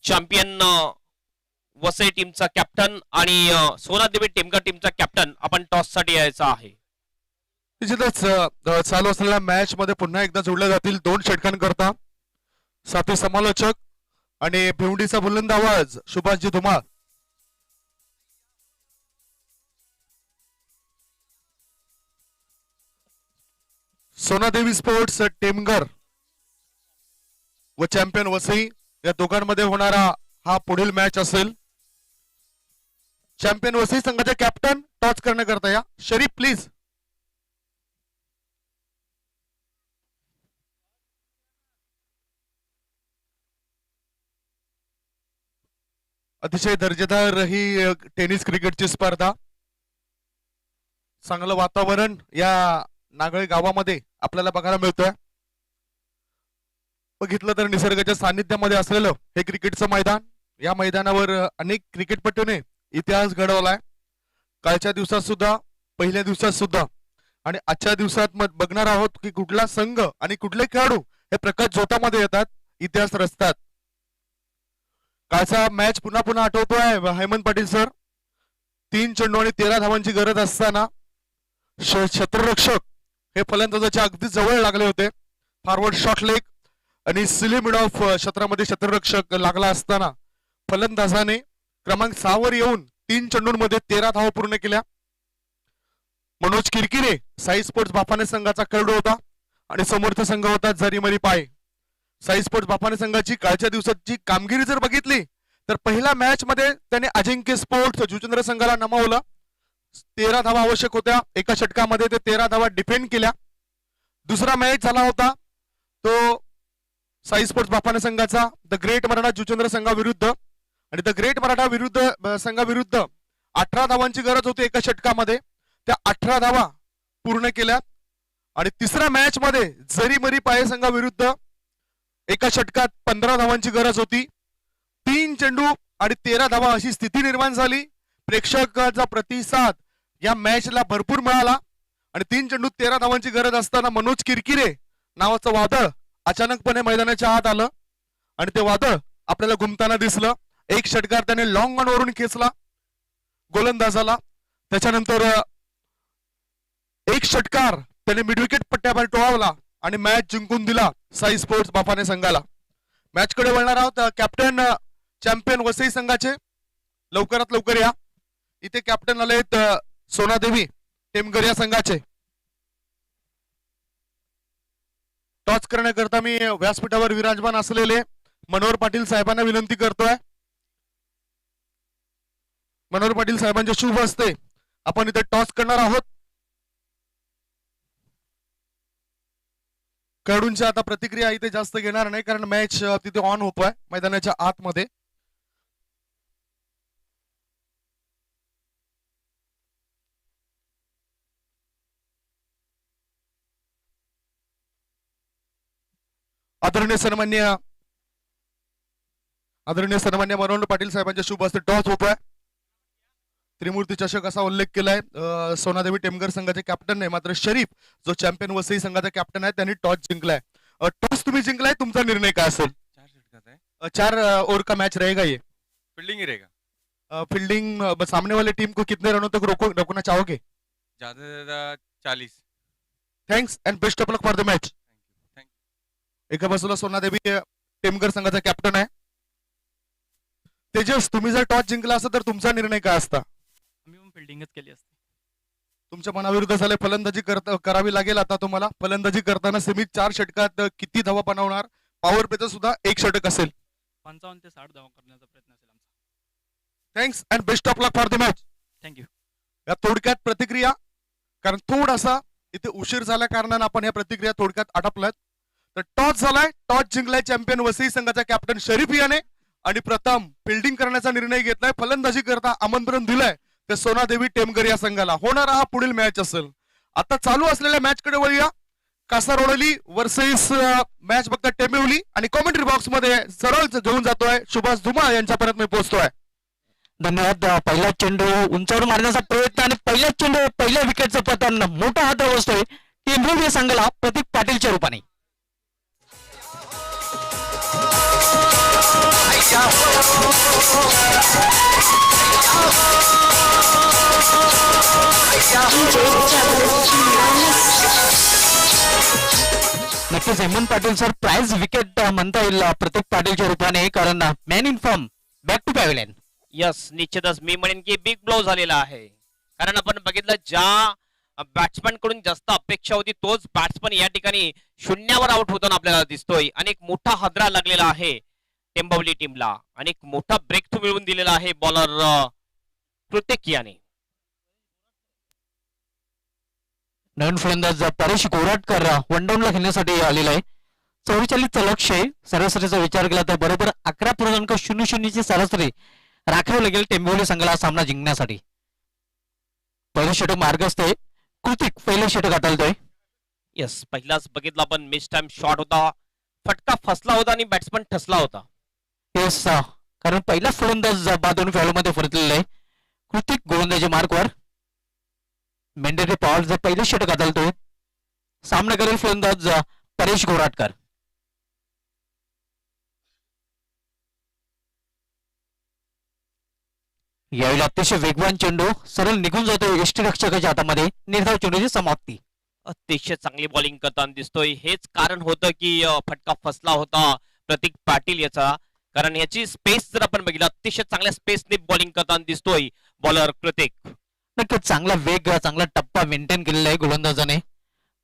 चॅम्पियन वसई टीमचा कॅप्टन आणि सोनादेवी टेमकर टीमचा कॅप्टन. आपण टॉस साठी यायचा आहे. निश्चितच चालू असलेल्या मॅच मध्ये पुन्हा एकदा जोडल्या जातील 2 षटकांकरता. साथी समालोचक आणि भिवंडीचा बुलंद आवाज सुभाषजी धुमाळ. सोनादेवी स्पोर्ट्स टेमगर व चॅम्पियन वसई या दोघांमध्ये होणारा हा पुढील मॅच असेल. चॅम्पियन वसई संघाचे कॅप्टन टॉस करण्याकरता या. शरीफ प्लीज. अतिशय दर्जेदार ही टेनिस क्रिकेटची स्पर्धा. चांगलं वातावरण या नागळे गावामध्ये आपल्याला बघायला मिळतोय. बघितलं तर निसर्गाच्या सानिध्यामध्ये असलेलं हे क्रिकेटचं मैदान. या मैदानावर अनेक क्रिकेटपटूने इतिहास घडवलाय. कालच्या दिवसात सुद्धा, पहिल्या दिवसात सुद्धा आणि आजच्या दिवसात बघणार आहोत की कुठला संघ आणि कुठले खेळाडू हे प्रकाश झोतामध्ये येतात, इतिहास रचतात. कालचा मॅच पुन्हा पुन्हा आठवतोय हेमंत पाटील सर. 3 चेंडू आणि 13 धावांची गरज असताना क्षेत्ररक्षक हे फलंदाजाच्या अगदी जवळ लागले होते. फॉरवर्ड शॉट लेग आणि स्लिम मिड ऑफ क्षेत्रामध्ये क्षेत्ररक्षक लागला असताना फलंदाजाने क्रमांक 6 वर येऊन 3 चेंडूंमध्ये 13 धावा पूर्ण केल्या. मनोज किरकिरे साई स्पोर्ट्स बाफाने संघाचा खेळाडू होता आणि समोरचा संघ होता झरीमरी पाय. साई स्पोर्ट्स बाफाने संघाची कालच्या दिवसाची कामगिरी जर बघितली तर पहिल्या मॅच मध्ये त्याने अजिंक्य स्पोर्ट्स जुचंद्र संघाला नमवलं. 13 धावा आवश्यक होत्या. एका षटकामध्ये ते 13 धावा डिफेंड केल्या. दुसरा मॅच झाला होता तो साई स्पोर्ट्स बाफाने संघाचा द ग्रेट मराठा जुचंद्र संघाविरुद्ध आणि द ग्रेट मराठा संघाविरुद्ध 18 धावांची गरज होती एका षटकामध्ये. त्या 18 धावा पूर्ण केल्या. आणि तिसऱ्या मॅच मध्ये झरीमरी पाय संघाविरुद्ध एका षटकात 15 धावांची गरज होती. 3 चेंडू आणि 13 धावा अशी स्थिती निर्माण झाली. प्रेक्षकाचा प्रतिसाद या मॅचला भरपूर मिळाला आणि 3 चेंडू 13 धावांची गरज असताना मनोज किरकिरे नावाचं वादळ अचानकपणे मैदानाच्या आत आलं आणि ते वादळ आपल्याला घुमताना दिसलं. एक षटकार त्याने लॉंग ऑन वरून खेचला गोलंदाजाला. त्याच्यानंतर एक षटकार त्याने मिडविकेट पट्ट्याबाहेर टोळवला आणि मॅच जिंकून दिला साई स्पोर्ट्स बाफाने संघाला. मॅच कडे वळणार आहोत. कॅप्टन चॅम्पियन वसई संघाचे लवकरात लवकर या. इथे कॅप्टन आलेत सोनादेवी टेमगर या संघाचे. टॉस करण्याकरता मी व्यासपीठावर विराजमान असलेले मनोहर पाटील साहेबांना विनंती करतोय. मनोहर पाटील साहेबांच्या शुभ हस्ते आपण इथे टॉस करणार आहोत. खेळाडूंच्या आता प्रतिक्रिया इथे जास्त घेणार नाही कारण मॅच तिथे ऑन होतोय मैदानाच्या आतमध्ये. आदरणीय सन्मान्य मनोहर पाटील साहेबांच्या शुभ हस्ते टॉस होतोय. त्रिमूर्ती चषक असा उल्लेख केलाय सोनादेवी टेमगर संघाचे कॅप्टन नाही, मात्र शरीफ जो चॅम्पियन वसई संघाचा कॅप्टन आहे त्यांनी टॉस जिंकलाय. टॉस तुम्ही जिंकलाय, तुमचा निर्णय काय असेल? 4 षटकात है, 4 ओवर का मैच रहेगा ये. फील्डिंग ही रहेगा. फील्डिंग सामने वाले टीम को कितने रनों तक रोकना चाहोगे? ज्यादा से ज्यादा 40. Thanks and best of luck for the match. Thank you. एका बाजूला सोनादेवी टेमगर संघाचा कॅप्टन आहे. तेजस, तुम्ही जर टॉस जिंकला असता तर तुमचा निर्णय काय असता? आम्ही पण फिल्डिंगच केली असते. तुमच्या मनाविरुद्ध झाले, फलंदाजी करावी लागेल आता तुम्हाला. फलंदाजी करताना सीमित 4 षटकात किती धावा बनवणार? पॉवर प्लेचं सुद्धा 1 षटक असेल. 55 ते 60 धावा करण्याचा प्रयत्न असेल आमचा. Thanks and best of luck for the match. Thank you. या थोडक्यात प्रतिक्रिया, कारण थोडासा इथे उशीर झाल्या कारणाने आपण या प्रतिक्रिया थोडक्यात आटपल्यात. तर टॉस झालाय, टॉस जिंकलाय चॅम्पियन वसई संघाचा कॅप्टन शरीफ याने आणि प्रथम फिल्डिंग करण्याचा निर्णय घेतलाय. फलंदाजी करता आमंत्रण दिलंय ते सोनादेवी टेमगर या संघाला. होणारा हा पुढील मॅच असेल. आता चालू असलेल्या मॅच कडे वळूया. कासारोडली वर्सेस मॅच बघता टेमिवली आणि कॉमेंट्री बॉक्स मध्ये सरळ घेऊन जातोय सुभाष धुमाळ यांच्यापर्यंत मी पोहोचतोय. धन्यवाद. पहिला चेंडू उंचावर मारण्याचा प्रयत्न आणि पहिल्या चेंडू पहिल्या विकेटचं पतन मोठा हात बसतोय टेंभुर्णी संघाला प्रतीक पाटीलच्या रूपाने. नक्कीच Hemant Patil sir prize wicket म्हणता येईल प्रतीक पाटीलच्या रूपाने, कारण man in form back to pavilion. Yes, निश्चितच मी म्हणेन की बिग ब्लो झालेला आहे. कारण आपण बघितलं ज्या बॅट्समॅन कडून जास्त अपेक्षा होती तोच बॅट्समॅन या ठिकाणी शून्यावर आउट होताना आपल्याला दिसतोय आणि एक मोठा हादरा लागलेला आहे टेंबवली टीमला आणि एक मोठा ब्रेक थ्रू मिळवून दिलेला आहे बॉलर कृतिक याने. नवीन फलंदाज परेश गोराटकर वनडाऊनला खेळण्यासाठी आलेला आहे. 44चं लक्ष आहे. सरासरीचा विचार केला तर बरोबर 11.00 ची सरासरी राखावी लागेल टेंबोली संघाला सामना जिंकण्यासाठी. पहिलं षटक मार्गस्थ आहे. कृतिक पहिलं षटक हाताळतोय. यस, पहिलाच बघितला आपण मिस टाइम शॉट होता, फटका फसला होता आणि बॅट्समॅन ठसला होता. येस, कारण पहिला फलंदाज बाद होऊन फॉलोमध्ये परतलेला आहे. कृतिक गोलंदाजी मार्कवर मेंढरे पॉवरचं पहिलं षटक हाताळतोय. सामना करेल फलंदाज परेश गोराटकर. यावेळी अतिशय वेगवान चेंडू सरळ निघून जातोय यष्टीरक्षकाच्या हातामध्ये. निर्धाव चेंडूची समाप्ती. अतिशय चांगली बॉलिंग करताना दिसतोय. हेच कारण होतं की फटका फसला होता प्रतीक पाटील याचा, कारण याची स्पेस जर आपण बघितलं अतिशय चांगल्या स्पेसने बॉलिंग करताना दिसतोय बॉलर कृतिक. नक्कीच चांगला वेग चांगला टप्पा मेंटेन केलेला आहे गोलंदाजाने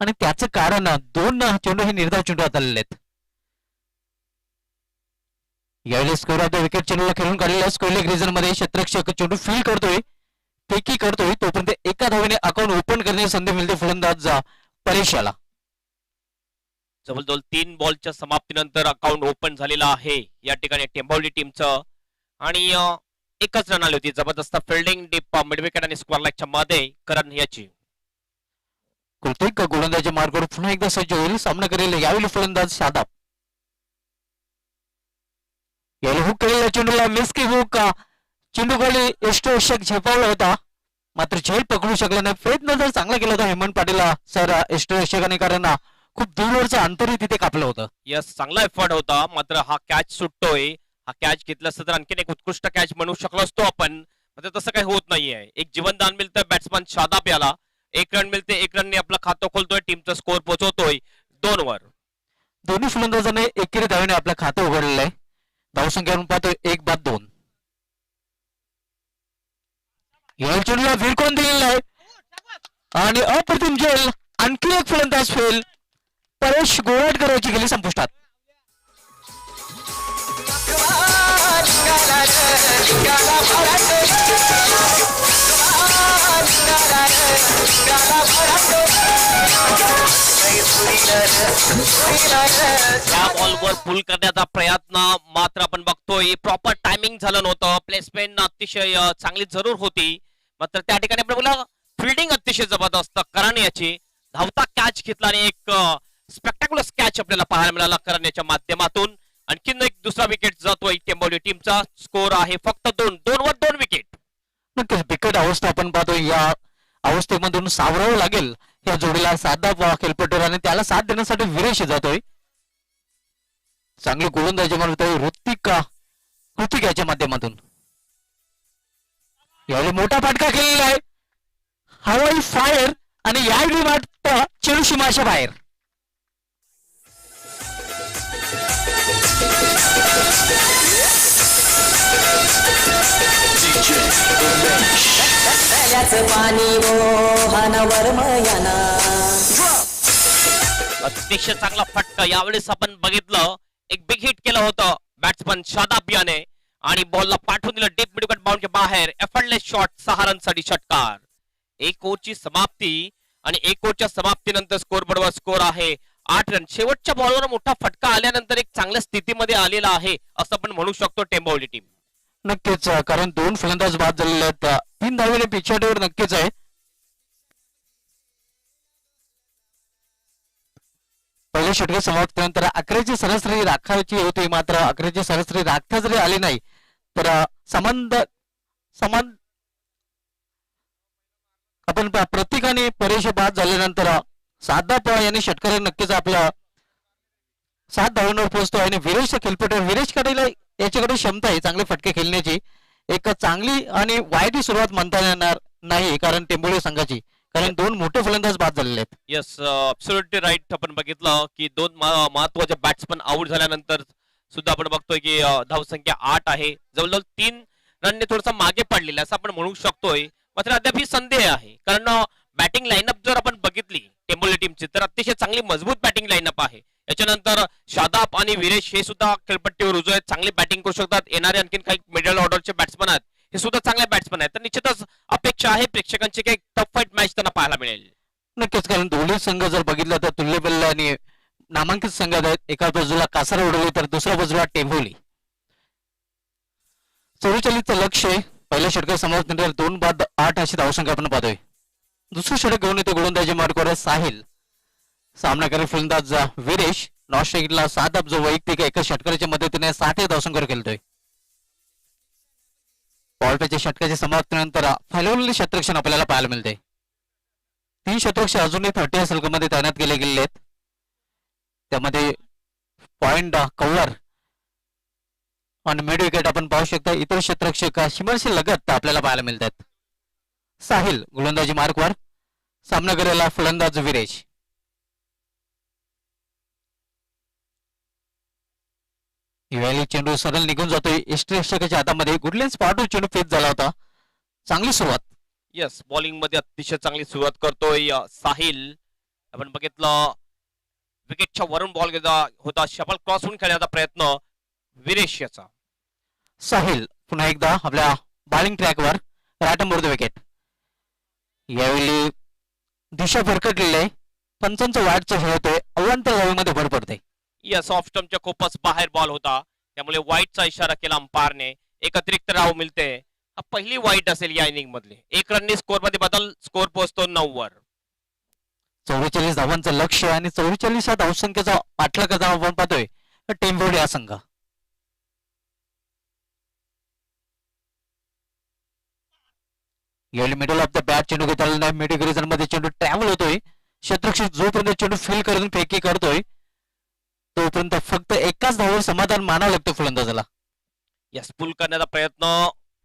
आणि त्याचं कारण 2 चेंडू हे निर्धाव चेंडू हाताळलेले आहेत. यावेळी स्कोर ऑफ द विकेट चेंडूला खेळून काढलेला स्कोरलेग रिजन मध्ये क्षेत्ररक्षक चेंडू फील करतोय, फेकी करतोय. तोपर्यंत एका धावेने अकाउंट ओपन करण्याची संधी मिळते फलंदाज परेश याला. जवळजवळ 3 बॉलच्या समाप्तीनंतर अकाउंट ओपन झालेला आहे या ठिकाणी टेंबवली टीमचं आणि एकच रन आली होती. जबरदस्त फिल्डिंग डीप मिड विकेट आणि स्क्वेअर लेगच्या मध्ये करण याची. कृतिक गोलंदाजी मार्गावर पुन्हा एकदा सज्ज होईल. सामना करेल यावेळी फलंदाज शादाब. यावेळी हुक केलेल्या चेंडूला मिस की हुक चेंडू खाली यष्टीरक्षक झेपावला होता, मात्र झेल पकडू शकला नाही. प्रयत्न जर चांगला केला होता हेमंत पाटील सर यष्टीरक्षकाने, कारण खूप दूरवरचं अंतरही तिथे कापलं होतं. यस, चांगला एफर्ट होता, मात्र हा कॅच सुटतोय. हा कॅच घेतला असता तर आणखीन एक उत्कृष्ट कॅच म्हणू शकलो असतो आपण, मात्र तसं काही होत नाहीये. एक जीवनदान मिळतं बॅट्समॅन शादाब याला. 1 रन मिळते, 1 रनने आपलं खातं खोलतोय, टीमचा स्कोर पोहोचवतोय 2 वर. दोन्ही फलंदाजांनी एकेरी धावेने आपलं खातं उघडलेलं आहे. धावसंख्यावरून पाहतोय 1 बाद 2. या चेंडूला विरकोन दिलेला आहे आणि अप्रतिम झेल. आणखी एक फलंदाज फेल. परेश गोराटकर याची गेली संपुष्टात. या बॉलवर पुल करण्याचा प्रयत्न मात्र आपण बघतोय प्रॉपर टायमिंग झालं नव्हतं. प्लेसमेंट अतिशय चांगली जरूर होती, मात्र त्या ठिकाणी आपण बोला फिल्डिंग अतिशय जबरदस्त करण याची. धावता कॅच घेतला आणि एक स्पेक्टॅक्युलर कॅच आपल्याला पाहायला मिळाला करण याच्या माध्यमातून. आणखीन एक दुसरा विकेट जातोय टेंबवली टीमचा. स्कोर आहे फक्त 2 वर 2 विकेट. नक्कीच बिकट अवस्था आपण पाहतोय. या अवस्थेमधून सावरावं लागेल या जोडीला साधा खेळपट्टूर आणि त्याला साथ देण्यासाठी विरेश जातोय. चांगली गोलंदाजी मारतोय कृतिक याच्या माध्यमातून. यावेळी मोठा फटका केलेला आहे. हवाई फायर आणि यावेळी वाटतं चेंडू सीमाच्या बाहेर. अतिशय चांगला फटका यावेळेस आपण बघितलं. एक बिग हिट केलं होतं बॅट्समन शादाब याने आणि बॉलला पाठवून दिलं डीप मिड विकेट बाउंड के बाहेर. एफर्टलेस शॉट 6 रनसाठी षटकार. एक ओव्हरची समाप्ती आणि एक ओव्हरच्या समाप्तीनंतर स्कोर बोर्डवर स्कोर आहे 8 रन. शेवटच्या बॉलवर मोठा फटका आल्यानंतर एक चांगल्या स्थितीमध्ये आलेला आहे असं आपण म्हणू शकतो टेंबोली टीम. नक्कीच कारण 2 फलंदाज बाद झालेले आहेत. 3 धावेने पिछाडीवर नक्कीच आहे. पहिल्या षटक समाप्तीनंतर 11ची सरासरी राखायची होती, मात्र 11ची सरासरी राखता जरी आली नाही तर समान आपण प्रतीक आणि परेश बाद झाल्यानंतर सादाप यांनी षटकार नक्कीच आपला 7 धावांवर पोहोचतो आणि विरेशच्या खेळपट्टीवर विरेश कडेला याच्याकडे क्षमता आहे चांगले फटके खेळण्याची. एक चांगली आणि वाईट सुरुवात म्हणता येणार नाही कारण टेंबोली संघाची, कारण 2 मोठे फलंदाज बाद झालेले आहेत. Yes absolutely right. आपण बघितलं की 2 महत्वाचे बॅट्समन आउट झाल्यानंतर सुद्धा आपण बघतोय की धावसंख्या 8 आहे. जवळजवळ 3 रनने थोडासा मागे पडलेला असं आपण म्हणू शकतोय. मात्र अद्याप ही संदेह आहे कारण बॅटिंग लाईनअप जर आपण बघितली टेंबोली टीमची तर अतिशय चांगली मजबूत बॅटिंग लाईनअप आहे. याच्यानंतर शादाब आणि विरेश हे सुद्धा खेळपट्टीवर रुजू आहेत, चांगली बॅटिंग करू शकतात. येणारे आणखी काही मिडल ऑर्डरचे बॅट्समन आहेत हे सुद्धा चांगले बॅट्समन आहेत. तर निश्चितच अपेक्षा आहे प्रेक्षकांची काही टफ फाईट मॅच त्यांना पाहायला मिळेल. नक्कीच कारण दोन्ही संघ जर बघितलं तर तुल्यबल्ला आणि नामांकित संघ आहेत. एका बाजूला कासार उडवली तर दुसऱ्या बाजूला टेंबोली. 44चं लक्ष आहे. पहिल्या षटक समाप्तीनंतर 2 बाद 8 अशी धावसंख्या आपण पाहतोय. दुसरं षटक घेऊन येतो गोलंदाजी मार्गावर साहिल. सामनाकारी फलंदाज विरेश. नॉस्ट्रेलियाला 7 अब्ज वैयक्तिक एका षटकाच्या मदतीने 60 धावसंख्यावर खेळतोय. बॉलपेच्या षटकाच्या समाप्तीनंतर फैलवलेले शतरक्षण आपल्याला पाहायला मिळते. 3 शतरक्षण अजूनही 30 सलकामध्ये तैनात केले गेलेले आहेत. त्यामध्ये पॉइंट कव्हर आणि मिड विकेट आपण पाहू शकता. इतर शतरक्षक सीमारेषे लगत आपल्याला पाहायला मिळतात. साहिल गोलंदाजी मार्कवर. सामना करायला फलंदाज विरेश. यावेळी चेंडू सरळ निघून जातोय यष्टीरक्षकाच्या हातामध्ये. गुडलेन्स पाठवून चेंडू फेक झाला होता. चांगली सुरुवात. येस बॉलिंग मध्ये अतिशय चांगली सुरुवात करतोय साहिल. आपण बघितलं विकेटच्या वरून बॉल गेला होता. शपल क्रॉस होऊन खेळण्याचा प्रयत्न विरेश याचा. साहिल पुन्हा एकदा आपल्या बॉलिंग ट्रॅकवर. राटमोर विकेट. यावेळी दिशा भरकटलेली आहे. पंचांचं वाईटचं खेळतोय. अवांतर धावेमध्ये भर पडते. यस ऑफ स्टंपच्या खूपच बाहेर बॉल होता त्यामुळे वाईटचा इशारा केला अंपायरने. एक अतिरिक्त धाव मिळते. हा पहिली वाईट असेल या इनिंग मधली. 1 रनने स्कोर मध्ये बदल. स्कोर पोहोचतो 9 वर. 44 धावांचं लक्ष आणि 44 धावसंख्येचा पाठलाग आपण पाहतोय टेंबोली हा संघ. यावेळी मिडल ऑफ द बॅट चेंडू घेता आला नाही. मिड रिजन मध्ये चेंडू ट्रॅव्हल होतोय. शतरक्षक जोपर्यंत चेंडू फील करून फेकी करतोय तोपर्यंत फक्त एकाच धावावर समाधान मानावं लागतं फलंदाजाला. यस पुल करण्याचा प्रयत्न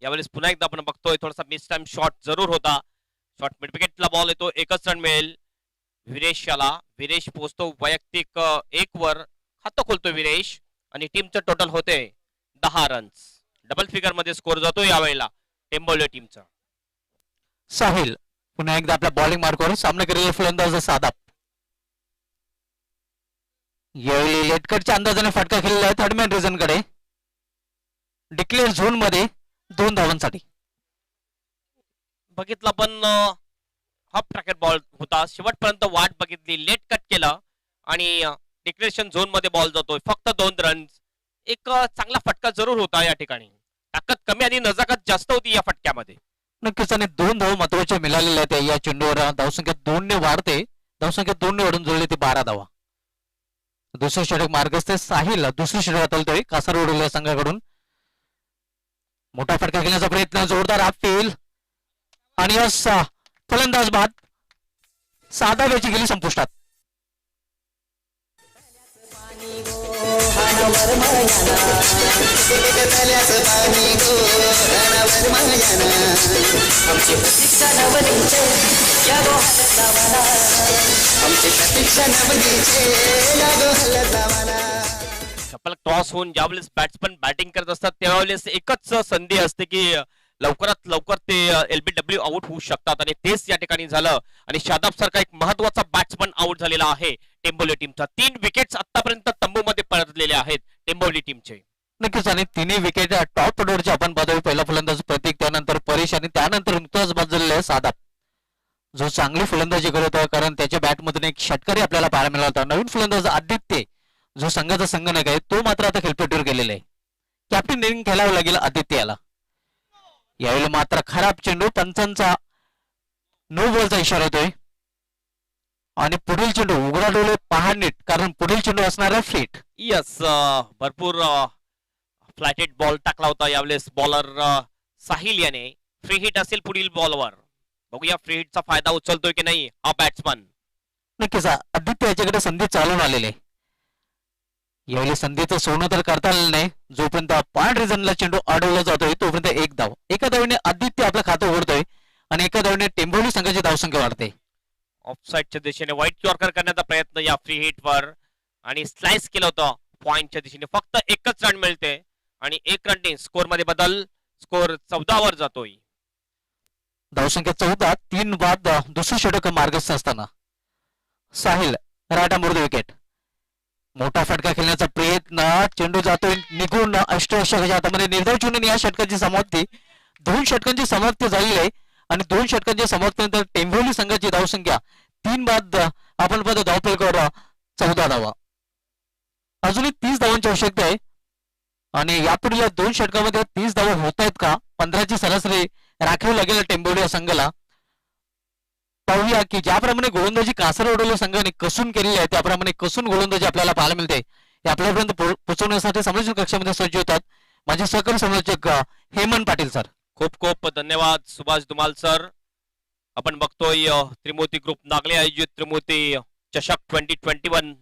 यावेळेस पुन्हा एकदा आपण बघतोय. थोडासा मिस टाइम शॉट जरूर होता. शॉट मिड विकेटला बॉल येतो. 1च रन मिळेल विरेश याला. विरेश पोहोचतो वैयक्तिक 1 वर. खातं खोलतोय विरेश आणि टीमचं टोटल होते 10 रन्स. डबल फिगर मध्ये स्कोर जातो यावेळेला टेंबोली टीमचा. साहिल पुन्हा एकदा आपल्या बॉलिंग मार्कवर. सामना केलेला फलंदाज सादाप. यावेळी लेटकटच्या अंदाजाने फटका खेळलेला आहे थर्ड मॅन रिझन कडे. डिक्लेअर झोन मध्ये 2 धावांसाठी. बघितलं पण हाफ ट्रॅकेट बॉल होता. शेवटपर्यंत वाट बघितली. लेट कट केलं आणि डिक्लेरेशन झोन मध्ये बॉल जातोय. फक्त 2 रन्स. एक चांगला फटका जरूर होता या ठिकाणी. ताकद कमी आणि नजाकत जास्त होती या फटक्यामध्ये. नक्कीच आणि 2 धावा महत्वाच्या मिळालेल्या आहेत या चेंडूवर. धावसंख्या 2 ने वाढते. धावसंख्या 2 ने वाढून जुळली ती 12 धावा. दुसरं षटक मार्गस्थ साहिल दुसरी षटक हाताळतोय कासार उडवल्या संघाकडून. मोठा फटका घेण्याचा प्रयत्न. जोरदार अपील आणि असा फलंदाज बाद. साधा वेची गेली संपुष्टात. आमची प्रतीक्षा नवनीचे चप्पल क्रॉस होऊन ज्यावेळेस बॅट्समन बॅटिंग करत असतात त्यावेळेस एकच संधी असते की लवकरात लवकर ते LBW आउट होऊ शकतात आणि तेच या ठिकाणी झालं आणि शादाब सारखा एक महत्वाचा बॅट्समन आउट झालेला आहे टेंबोली टीमचा. 3 विकेट्स आतापर्यंत तंबूमध्ये पडलेले आहेत टेंबोली टीमचे. नक्कीच आणि तिन्ही विकेट टॉप ऑर्डरचे आपण पाहतोय. पहिला फलंदाज प्रतीक, त्यानंतर परेश आणि त्यानंतर नुकताच बाद झालेला आहे सादाब, जो चांगली फलंदाजी करत आहे कारण त्याच्या बॅटमधून एक षटकारी आपल्याला पाहायला मिळाला होता. नवीन फलंदाज आदित्य, जो संघाचा संघनायक आहे, तो मात्र आता खेळपट्टीवर गेलेला आहे. कॅप्टन इनिंग खेळावं लागेल आदित्य याला. यावेळी मात्र खराब चेंडू, पंचांचा नो बॉलचा इशारा होतोय आणि पुढील चेंडू उघडा डोळे पहा नीट कारण पुढील चेंडू असणार आहे फिट. यस, भरपूर फ्लॅटेड बॉल टाकला होता यावेळेस बॉलर साहिल याने. फ्री हिट असेल पुढील बॉलवर. बघूया फ्री हिटचा फायदा उचलतोय की नाही हा बॅट्समन. नक्कीच आदित्य याच्याकडे संधी चालून आलेले. यावेळी संधीचं सोनं तर करता आलेलं नाही. जोपर्यंत पॉइंट रिझनला चेंडू अडवला जातोय तोपर्यंत एक धाव. एका धावीने आदित्य आपलं खातं उघडतोय आणि एका धावीने टेंबोली संघाची धावसंख्या वाढते. ऑफसाईडच्या दिशेने व्हाईट यॉर्कर करण्याचा प्रयत्न या फ्री हिटवर आणि स्लाइस केलं होतं पॉइंटच्या दिशेने. फक्त एकच रन मिळते आणि 1 रनने स्कोर मध्ये बदल. स्कोर 14 वर जातोय. धावसंख्या 14, 3 बाद, दुसरं षटक मार्गस्थ असताना साहिल राटा मुर्द विकेट. मोठा फटका खेळण्याचा प्रयत्न, चेंडू जातोय निघून अष्टरक्षकाच्या हातामध्ये. निर्धाव चेंडूने या षटकाची समाप्ती, 2 षटकांची समाप्ती झालेली आहे आणि 2 षटकांच्या समाप्तीनंतर टेंभोली संघाची धावसंख्या 3 बाद आपण पाहतो धावफलकावर 14 धावा. अजूनही 30 धावांची आवश्यकता आहे आणि यापुढे या 2 षटकामध्ये 30 धावा होत आहेत का? 15ची सरासरी राखावी लागेल टेंभोली या संघाला. पाहूया की ज्याप्रमाणे गोलंदाजी कासरवडोली संघाने कसून केलेली आहे त्याप्रमाणे कसून गोलंदाजी आपल्याला पाहायला मिळते. हे आपल्यापर्यंत पोहोचवण्यासाठी समालोचन कक्षामध्ये सज्ज होतात माझे सहकारी समालोचक हेमंत पाटील सर. खूप खूप धन्यवाद सुभाष धुमाल सर. आपण बघतोय त्रिमूर्ती ग्रुप नागले आयोजित त्रिमूर्ती चषक 2021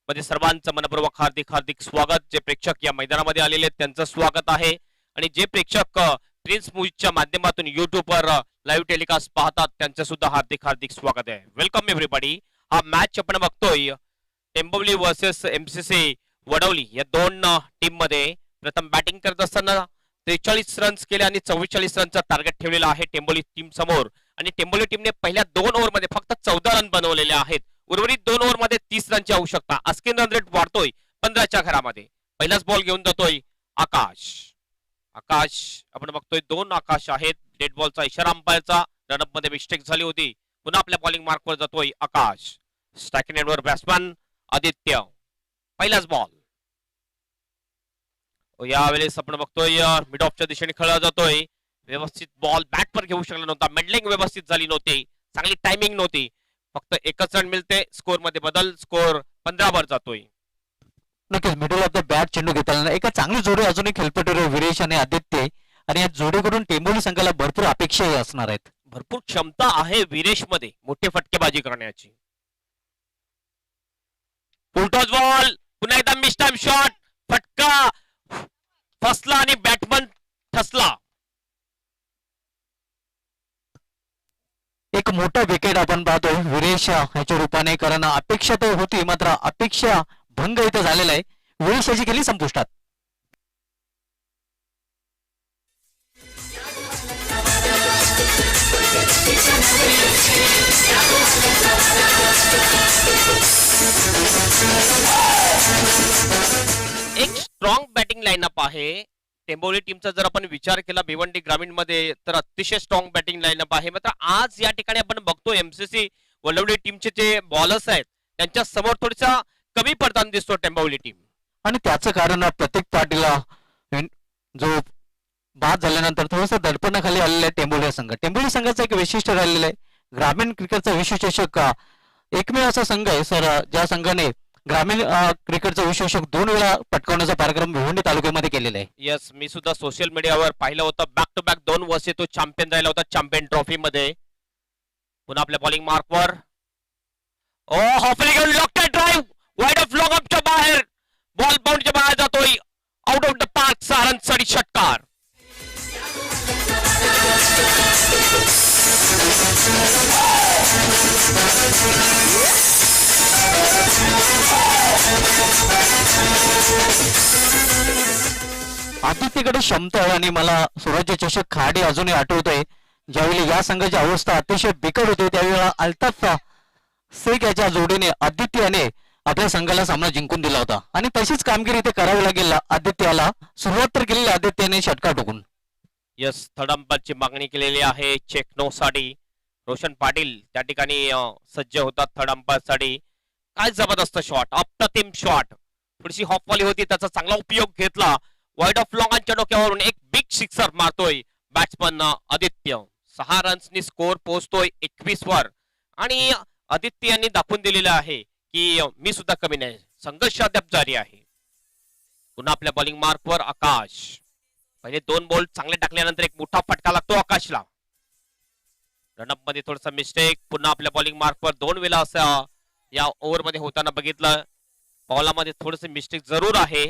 मध्ये सर्वांचं मनपूर्वक हार्दिक हार्दिक स्वागत. जे प्रेक्षक या मैदानामध्ये आलेले आहेत त्यांचं स्वागत आहे आणि जे प्रेक्षक प्रिन्स मूव्हीच्या माध्यमातून युट्यूबवर लाईव्ह टेलिकास्ट पाहतात त्यांचं सुद्धा हार्दिक हार्दिक स्वागत आहे. Welcome everybody. हा मॅच आपण बघतोय टेंबोली वर्सेस MCC वडवली या 2 टीम मध्ये. प्रथम बॅटिंग करत असताना 43 रन्स केले आणि 44 रनचा टार्गेट ठेवलेला आहे टेंबोली टीम समोर आणि टेंबोली टीमने पहिल्या 2 ओव्हरमध्ये फक्त 14 रन बनवलेले आहेत. उर्वरित 2 ओव्हरमध्ये 30 रनची आवश्यकता. अस्किन रन रेट वाढतोय 15च्या घरामध्ये. पहिलाच बॉल घेऊन जातोय आकाश. आकाश आपण बघतोय 2 आकाश आहेत. डेड बॉलचा इशारा अंपायरचा. रनअप मध्ये मिस्टेक झाली होती. पुन्हा आपल्या बॉलिंग मार्कवर जातोय आकाश. स्ट्रायकिंग एंडवर बॅट्समन आदित्य. पहिलाच बॉल. यावेळेस आपण बघतोय मिड ऑफच्या दिशेने खेळला जातोय. व्यवस्थित बॉल बॅटवर घेऊ शकला नव्हता. मेडलिंग व्यवस्थित झाली नव्हती. चांगली टायमिंग नव्हती. फक्त एकच रन मिळते. स्कोर मध्ये बदल. स्कोर 15 वर जातोय. नक्कीच मिडल ऑफ द बॅट चेंडू घेताना एका चांगली जोडी अजूनही खेळपट्टीवर विरेश आणि आदित्य आणि या जोडीकडून टेंबोली संघाला भरपूर अपेक्षाही असणार आहेत. भरपूर क्षमता आहे विरेश मध्ये मोठे फटकेबाजी करण्याची. Full toss ball. पुन्हा एकदा मिस टाइम शॉट. फटका फसला आणि बॅटमन ठसला. एक मोठा विकेट आपण पाहतोय विरेश ह्याच्या रूपाने कारण अपेक्षा तर होती मात्र अपेक्षा भंग इथं झालेला आहे. विरेश याची केली संपुष्टात. एक स्ट्रॉंग बॅटिंग लाईनअप आहे टेंबोली टीमचा. जर आपण विचार केला भिवंडी ग्रामीण मध्ये तर अतिशय स्ट्रॉंग बॅटिंग लाईनअप आहे. मात्र आज या ठिकाणी आपण बघतो MCC वलवडी टीमचे जे बॉलर्स आहेत त्यांच्या समोर थोडीसा कमी पडताना दिसतो टेंबोली टीम. आणि त्याचं कारण प्रतीक पाटील जो बाद झाल्यानंतर थोडंसं दडपणाखाली आलेलं आहे टेंबोली संघ. टेंबोली संघाचं एक वैशिष्ट्य राहिलेलं आहे. ग्रामीण क्रिकेटचा विश्वचषक एकमेव असा संघ आहे सर ज्या संघाने ग्रामीण क्रिकेटचा विश्वचषक 2 वेळा पटकावण्याचा कार्यक्रम भिवंडी तालुक्यामध्ये केलेला आहे. यस, मी सुद्धा सोशल मीडियावर पाहिलं होतं. बॅक टू बॅक 2 वर्षे तो चॅम्पियन राहिला होता चॅम्पियन ट्रॉफी मध्ये. पुन्हा आपल्या बॉलिंग मार्कवर half volley lofted drive wide off long ऑफच्या बाहेर. बॉल बाउंडच्या बाहेर जातोय. Out of the park. 6 रनसाठी षटकार. आदित्यकडे क्षमता आहे आणि मला स्वराज्य चषक खाडी अजूनही आठवतोय. ज्यावेळी या संघाची अवस्था अतिशय बिकट होती त्यावेळेला अल्ताफ शेख याच्या जोडीने आदित्यने आपल्या संघाला सामना जिंकून दिला होता आणि तशीच कामगिरी इथे करावी लागेल आदित्याला. सुरुवात तर केलेली आदित्यने षटकार ठोकून. यस, थर्ड अंपायरची मागणी केलेली आहे चेकनोसाठी. रोशन पाटील त्या ठिकाणी सज्ज होतात थर्ड अंपायरसाठी. काय जबरदस्त शॉट, अप्रतिम शॉट. थोडीशी हॉफवाली होती, त्याचा चांगला उपयोग घेतला. वाईड ऑफ लॉंगांच्या डोक्यावरून एक बिग सिक्सर मारतोय बॅट्समन आदित्य. 6 रन्सनी स्कोर पोहोचतोय 21 वर आणि आदित्य यांनी दाखवून दिलेलं आहे की मी सुद्धा कमी नाही. संघर्ष अद्याप जारी आहे. पुन्हा आपल्या बॉलिंग मार्कवर आकाश. पहिले 2 बॉल चांगले टाकल्यानंतर एक मोठा फटका लागतो आकाशला. रनअप मध्ये थोडासा मिस्टेक. पुन्हा आपल्या बॉलिंग मार्कवर 2 वेळा असं या ओव्हर मध्ये होताना बघितलं. बॉलामध्ये थोडस मिस्टेक जरूर आहे.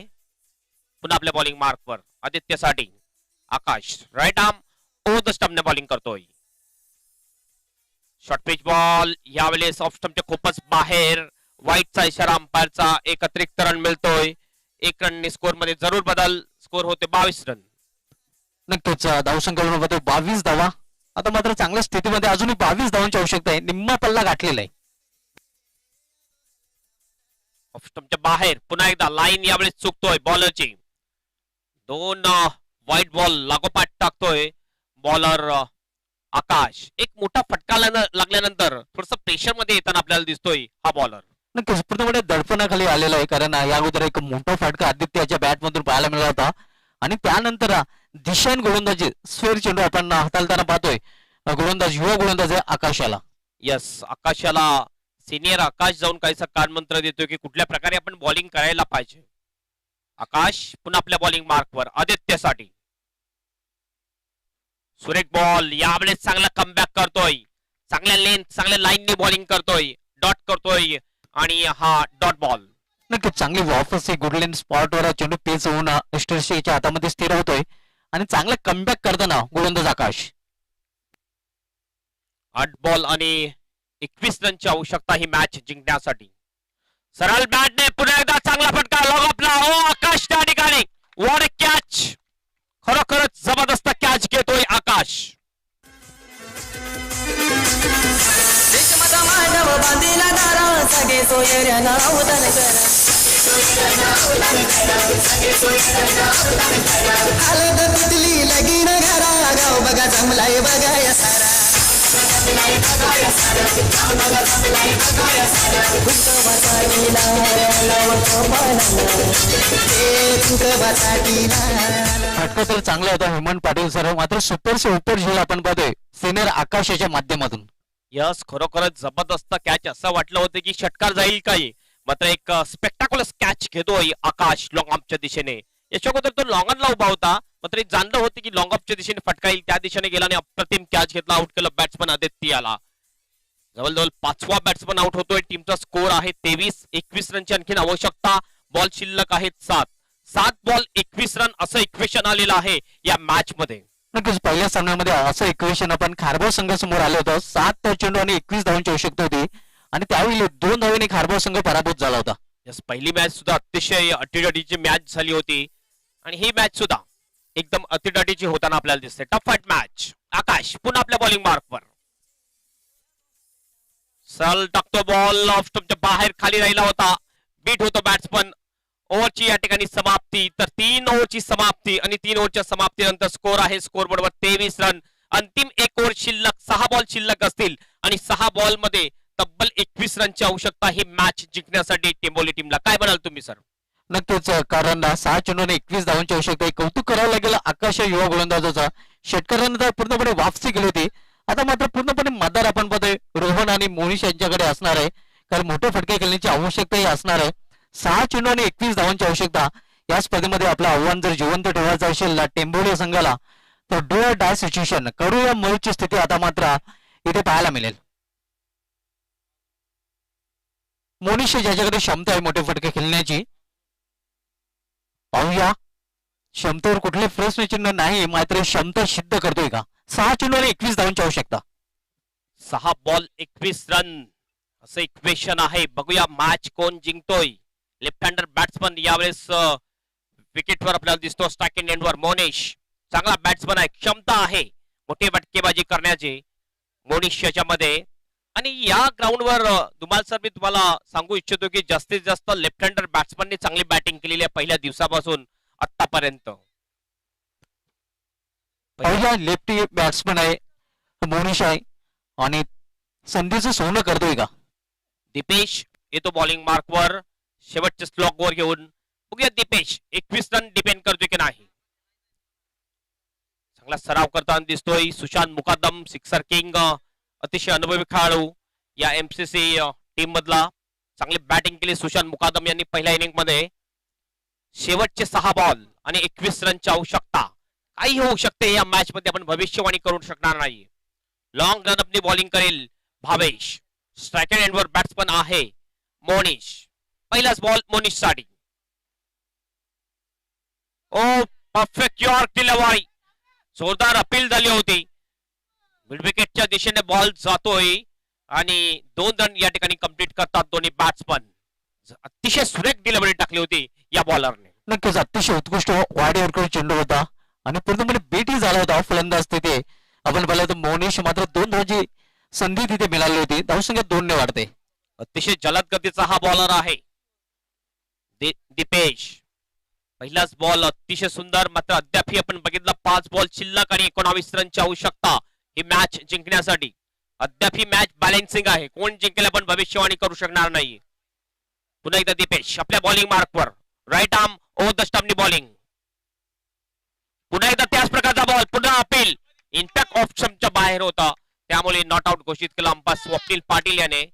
पुन्हा आपल्या बॉलिंग मार्कवर आदित्यसाठी Akash. Right arm over the स्टंपने बॉलिंग करतोय. शॉर्ट पिच बॉल यावेळेस ऑफ स्टंपच्या खूपच बाहेर. वाईटचा इशारा अंपायरचा. एक अतिरिक्त रन मिळतोय. 1 रनने स्कोर मध्ये जरूर बदल. स्कोर होते 22 रन. नक्कीच धावसंख्या 22 धावा. आता मात्र चांगल्या स्थितीमध्ये अजूनही 22 धावांची आवश्यकता आहे. निम्मा पल्ला गाठलेला आहे. ऑफ स्टंपच्या बाहेर पुन्हा एकदा लाईन यावेळेस चुकतोय बॉलरची. 2 वाईट बॉल लागोपाठ टाकतोय बॉलर आकाश. एक मोठा फटका लागल्यानंतर थोडस प्रेशर मध्ये येताना आपल्याला दिसतोय हा बॉलर. नक्कीच पूर्णपणे दडपणाखाली आलेला आहे कारण या अगोदर एक मोठा फटका आदित्याच्या बॅट मधून पाहायला मिळाला होता आणि त्यानंतर दिशान गोलंदाजी स्फेअर चेंडू आपण हाताळताना पाहतोय. गोलंदाज युवा गोलंदाज आहे आकाशाला. यस, आकाशाला सिनियर आकाश जाऊन काहीसा कानमंत्र देतोय की कुठल्या प्रकारे आपण बॉलिंग करायला पाहिजे. आकाश पुन्हा आपल्या बॉलिंग मार्कवर आदित्यसाठी. सुरेख बॉल यावेळेस चांगला कमबॅक करतोय. चांगल्या लेंथ चांगल्या लाईनने बॉलिंग करतोय. डॉट करतोय आणि हा डॉट बॉल. नक्कीच चांगली वापस गुडलेन स्पॉटवर चेंडू पेच होऊन इस्टरशीच्या हातामध्ये स्थिर होतोय आणि चांगला कमबॅक करताना गोलंदाज आकाश. 8 बॉल आणि 21 रनची आवश्यकता ही मॅच जिंकण्यासाठी. सरळ बॅटने पुन्हा एकदा चांगला फटका लॉग आपला. ओ आकाश त्या ठिकाणी वॉट अ कॅच. खरोखरच जबरदस्त कॅच घेतोय आकाश. फटका तर चांगला होता हेमंत पाटील सर. मात्र सुपर से उपर झेल आपण पाहतोय सिनियर आकाशाच्या माध्यमातून. यस, खरोखरच जबरदस्त कॅच. असं वाटलं होतं की षटकार जाईल काही, मात्र एक स्पेक्टाक्युलर कॅच घेतोय आकाश लॉंग ऑफच्या दिशेने. याच्या अगोदर तो लॉंग ऑनला उभा होता मात्र जाणलं होतं की लॉंग ऑफच्या दिशेने फटका येईल. त्या दिशेने गेला आणि अप्रतिम कॅच घेतला. आउट केलं बॅट्समन आदित्याला. जवळजवळ 5वा बॅट्समन आउट होतोय. टीमचा स्कोर आहे 23. 21 रनची आणखीन आवश्यकता. बॉल शिल्लक आहेत 7 बॉल 21 रन असं इक्वेशन आलेलं आहे या मॅच मध्ये. नक्कीच पहिल्या सामन्यामध्ये असं इक्वेशन आपण खारबाव संघासमोर आलो होतो. 7 चेंडू आणि 21 धावांची आवश्यकता होती आणि त्यावेळी 2 धावांनी खारबाव संघ पराभूत झाला होता. यस, पहिली मॅच सुद्धा अतिशय अटीतटीची मॅच झाली होती आणि ही मॅच सुद्धा एकदम अटीतटीची होताना आपल्याला दिसते. Tough fight match. आकाश पुन्हा आपल्या बॉलिंग मार्कवर. सरळ टाकतो बॉल. ऑफ स्टंपच्या बाहेर खाली राहिला होता. बीट होतो बॅट्समन. ओव्हरची या ठिकाणी समाप्ती. तर 3 ओव्हरची समाप्ती आणि 3 ओव्हरच्या समाप्तीनंतर स्कोर आहे स्कोर बरोबर 23 रन. अंतिम 1 ओव्हर शिल्लक. 6 बॉल शिल्लक असतील आणि 6 बॉल मध्ये तब्बल 21 रनची आवश्यकता ही मॅच जिंकण्यासाठी टेंबोली टीमला. काय म्हणाल तुम्ही सर? नक्कीच कारण 6 चेंडू आणि 21 धावांची आवश्यकता आहे. कौतुक करावं लागेल आकाश युवा गोलंदाजाचा. षटकारानंतर पूर्णपणे वापसी केली होती. आता मात्र पूर्णपणे मदार आपण पाहतोय रोहन आणि मोनिश यांच्याकडे असणार आहे कारण मोठे फटके खेळण्याची आवश्यकताही असणार आहे. 6 चेंडू आणि 21 धावांची आवश्यकता. या स्पर्धेमध्ये आपलं आव्हान जर जिवंत ठेवायचं असेल टेंबोली संघाला तर डू ऑर डाय सिच्युएशन करू या मळीची स्थिती आता मात्र इथे पाहायला मिळेल. मोनिश ज्याच्याकडे क्षमता आहे मोठे फटके खेळण्याची. पाहूया क्षमतेवर कुठले प्रश्न चिन्ह नाही मात्र क्षमता सिद्ध करतोय का. 6 चेंडू आणि 21 धावांची आवश्यकता. 6 बॉल 21 रन असं इक्वेशन आहे. बघूया मॅच कोण जिंकतोय. लेफ्ट हँडर बॅट्समन यावेळेस विकेटवर आपल्याला दिसतो. स्ट्रायकिंग एंडवर मोनिश चांगला बॅट्समन आहे, क्षमता आहे मोठी फटकेबाजी करण्याची मोनिश याच्यामध्ये. आणि या ग्राउंडवर धुमाल सर मी तुम्हाला सांगू इच्छितो की जास्तीत जास्त लेफ्ट हँडर बॅट्समनने चांगली बॅटिंग केलेली आहे पहिल्या दिवसापासून आतापर्यंत. पहिला लेफ्टी बॅट्समन आहे मोनिश आहे आणि संधीचं सोनं करतोय का. दीपेश येतो बॉलिंग मार्कवर शेवटच्या स्लॉकवर घेऊन. बघूया दीपेश 21 रन डिपेंड करतोय की नाही. चांगला सराव करताना दिसतोय सुशांत मुकादम, सिक्सर किंग, अतिशय अनुभवी खेळाडू या एमसीसी टीम मधला. चांगली बॅटिंग केली सुशांत मुकादम यांनी पहिल्या इनिंग मध्ये. शेवटचे 6 बॉल आणि 21 रनची आवश्यकता. काही होऊ शकते या मॅच मध्ये, आपण भविष्यवाणी करू शकणार नाही. लॉंग रनअपनी बॉलिंग करेल भावेश. स्ट्रायकर एंडवर बॅट्समन आहे मोनिश. पहिलाच बॉल मोनिश साठी. ओ परफेक्ट यॉर्क डिलिव्हरी, जोरदार अपील झाली होती. मिड विकेटच्या दिशेने बॉल जातोय आणि 2 रन या ठिकाणी कंप्लीट करतात दोन्ही बॅट्समन. अतिशय सुरेख डिलिव्हरी टाकली होती या बॉलरने. नक्कीच अतिशय उत्कृष्ट वाईड यॉर्कर चेंडू होता आणि पूर्णपणे बीटी झाला होता फलंदाज तिथे. आपण पाहिलं तर मोनिश मात्र 2 धावांची संधी तिथे मिळाली होती. धावसंख्या 2 ने वाढते. अतिशय जलद गतीचा हा बॉलर आहे दीपेश. पहिलाच बॉल अतिशय सुंदर, मात्र अद्यापही आपण बघितलं 5 बॉल शिल्लक आणि 19 रनची आवश्यकता ही मॅच जिंकण्यासाठी. अद्यापही मॅच बॅलेन्सिंग आहे, कोण जिंकेल आपण भविष्यवाणी करू शकणार नाही. पुन्हा एकदा दीपेश आपल्या बॉलिंग मार्कवर, राईट आर्म ओव्हर द स्टंपनी बॉलिंग. पुन्हा एकदा त्याच प्रकारचा बॉल, पुन्हा अपील. इम्पॅक्ट ऑफ स्टंपच्या बाहेर होता, त्यामुळे नॉट आउट घोषित केला अंपायर स्वप्नील पाटील याने.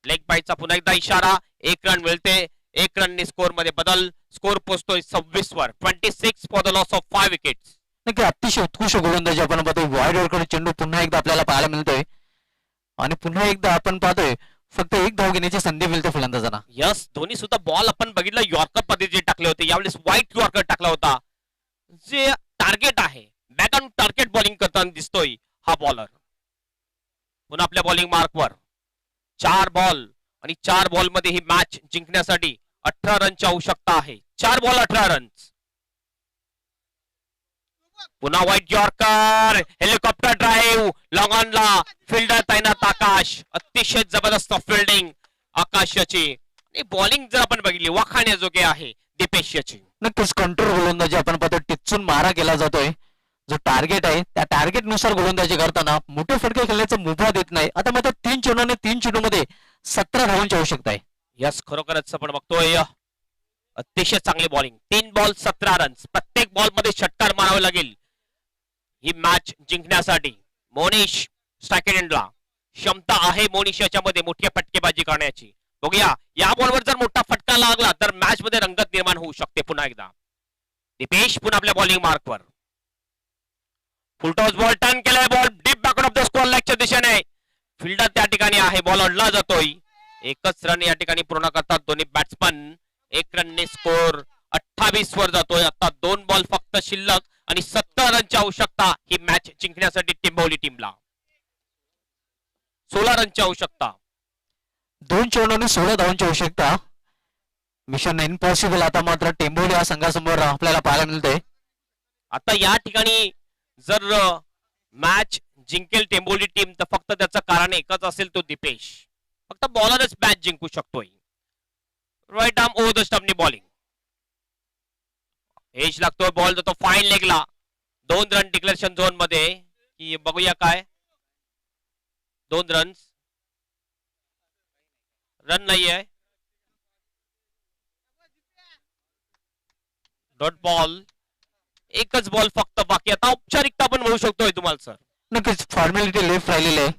लेग बाईटचा पुन्हा एकदा इशारा. 1 रन मिळते, 1 रननी स्कोर मध्ये बदल. स्कोर पोहोचतोय 26 वर. 26 for the loss of 5 wickets. नक्की अतिशय उत्कृष्ट गोलंदाजी आपण पाहतोय. वाईड यॉर्कर चेंडू पुन्हा एकदा आपल्याला पाहायला मिळतोय आणि पुन्हा एकदा आपण पाहतोय फक्त 1 धाव घेण्याची संधी मिळते फलंदाजांना. यस, धोनी सुद्धा बॉल आपण बघितलं यॉर्कर पद्धतीचे टाकले होते. यावेळेस व्हाईट यॉर्कर टाकला होता. जे टार्गेट आहे, बॅक ऑन टार्गेट बॉलिंग करताना दिसतोय हा बॉलर. पुन्हा आपल्या बॉलिंग मार्कवर 4 बॉल आणि 4 बॉल मध्ये ही मॅच जिंकण्यासाठी 18 रनची आवश्यकता आहे. 4 बॉल 18 रन. पुन्हा wide yorker, helicopter drive, long ऑनला फिल्डर तैनात आकाश. अतिशय जबरदस्त फिल्डिंग आकाशाची आणि बॉलिंग जर आपण बघितली वाखाण्याजोगे आहे दीपेश याची. नक्कीच कंट्रोल गोलंदाजी आपण पाहतो. टिचून मारा केला जातोय. जो टार्गेट आहे त्या टार्गेट नुसार गोलंदाजी करताना मोठे फटके खेळण्याचा मुभा देत नाही. आता मात्र 3 चेंडूने 3 चेंडूमध्ये 17 धावांची आवश्यकता आहे. यस, खरोखरच आपण बघतोय अतिशय चांगली बॉलिंग. 3 ball 17 run. प्रत्येक बॉल मध्ये षटकार मारावे लागेल ही मॅच जिंकण्यासाठी. मोनिश स्ट्रायकर एंडला क्षमता आहे मोनिश याच्यामध्ये मोठी फटकेबाजी करण्याची. बघूया या बॉलवर जर मोठा फटका लागला तर मॅच मध्ये रंगत निर्माण होऊ शकते. पुन्हा एकदा दीपेश पुन्हा आपल्या बॉलिंग मार्कवर. फुलटॉस बॉल टर्न केलाय. Ball deep backward of the score लाईनच्या दिशेने. फिल्डर त्या ठिकाणी आहे, बॉल अडला जातोय. 1च रन या ठिकाणी पूर्ण करतात दोन्ही बॅट्समन. 1 रनने स्कोर 28 वर जातोय. आता 2 बॉल फक्त शिल्लक आणि 70 रनची आवश्यकता ही मॅच जिंकण्यासाठी टेंबोली टीमला. 16 रनची आवश्यकता. 2 चेंडूने 16 धावांची आवश्यकता. मिशन इम्पॉसिबल आता मात्र टेंबोली या संघासमोर आपल्याला पाहायला मिळते. आता या ठिकाणी जर मॅच जिंकेल टेंबोली टीम तर फक्त त्याचं कारण एकच असेल, तो दीपेश. फक्त बॉलरच मॅच जिंकू शकतोय. राईट आर्म ओव्हर द स्टंपनी बॉलिंग. एज लागतोय, बॉल जातो फाईन लेगला. 2 रन डिक्लेरेशन झोन मध्ये. की बघूया काय 2 रन नाही आहे. Dot ball. 1च बॉल फक्त बाकी. आता औपचारिकता पण होऊ शकतोय तुम्हाला सर. नक्कीच फॉर्मॅलिटी लेफ्ट राहिलेली आहे.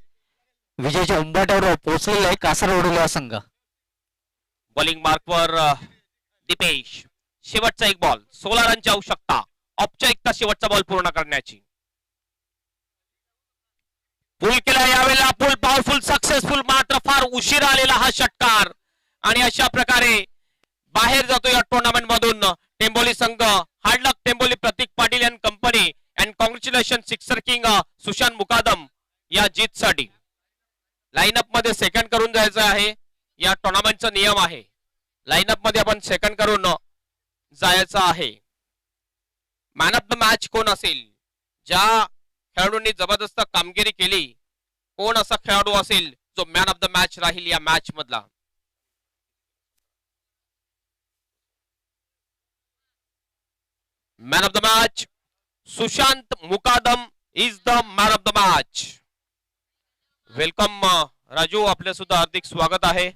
विजयाच्या उंबाट्यावर पोहोचलेला आहे कासारवडीला संघ. बॉलिंग मार्कवर दीपेश. शेवटचा 1 बॉल, 16 रनची आवश्यकता. औपचारिकता शेवटचा बॉल पूर्ण करण्याची. पुल केला यावेळेला. पुल पॉवरफुल सक्सेसफुल, मात्र फार उशीर आलेला हा षटकार आणि अशा प्रकारे बाहेर जातो या टुर्नामेंट मधून टेंबोली संघ. Hard luck Temboli, Prateek Patil and company and congratulation sixer king Sushant Mukadam या जीत साठी. लाईनअप मध्ये सेकंड करून जायचं आहे. या टुर्नामेंटचा नियम आहे. लाईनअप मध्ये आपण सेकंड करून जायचं आहे. मॅन ऑफ द मॅच कोण असेल? ज्या खेळाडूंनी जबरदस्त कामगिरी केली, कोण असा खेळाडू असेल जो मॅन ऑफ द मॅच राहील या मॅच मधला? Man of the match Sushant Mukadam is the man of the match. Welcome Raju, आपले सुद्धा हार्दिक स्वागत आहे.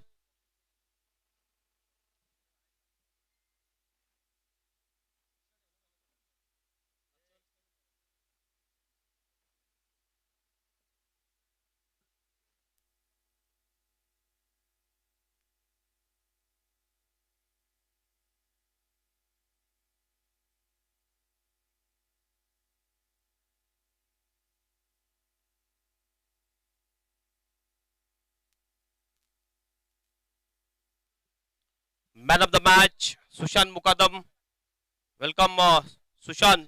Man of the match Sushant Mukadam. Welcome Sushant.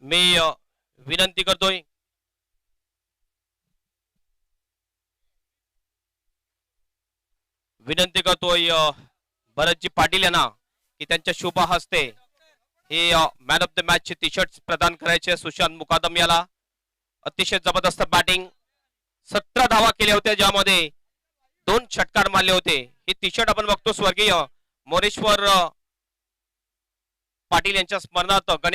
मी विनंती करतोय भरतजी पाटील यांना की त्यांच्या शुभ हस्ते हे मॅन ऑफ द मॅच चे टी शर्ट प्रदान करायचे सुशांत मुकादम याला. अतिशय जबरदस्त बॅटिंग, 17 धावा केल्या होत्या, ज्यामध्ये 2 षटकार मारले होते. हे टी शर्ट आपण बघतो स्वर्गीय मोरेश्वर पाटील यांच्या स्मरणार्थ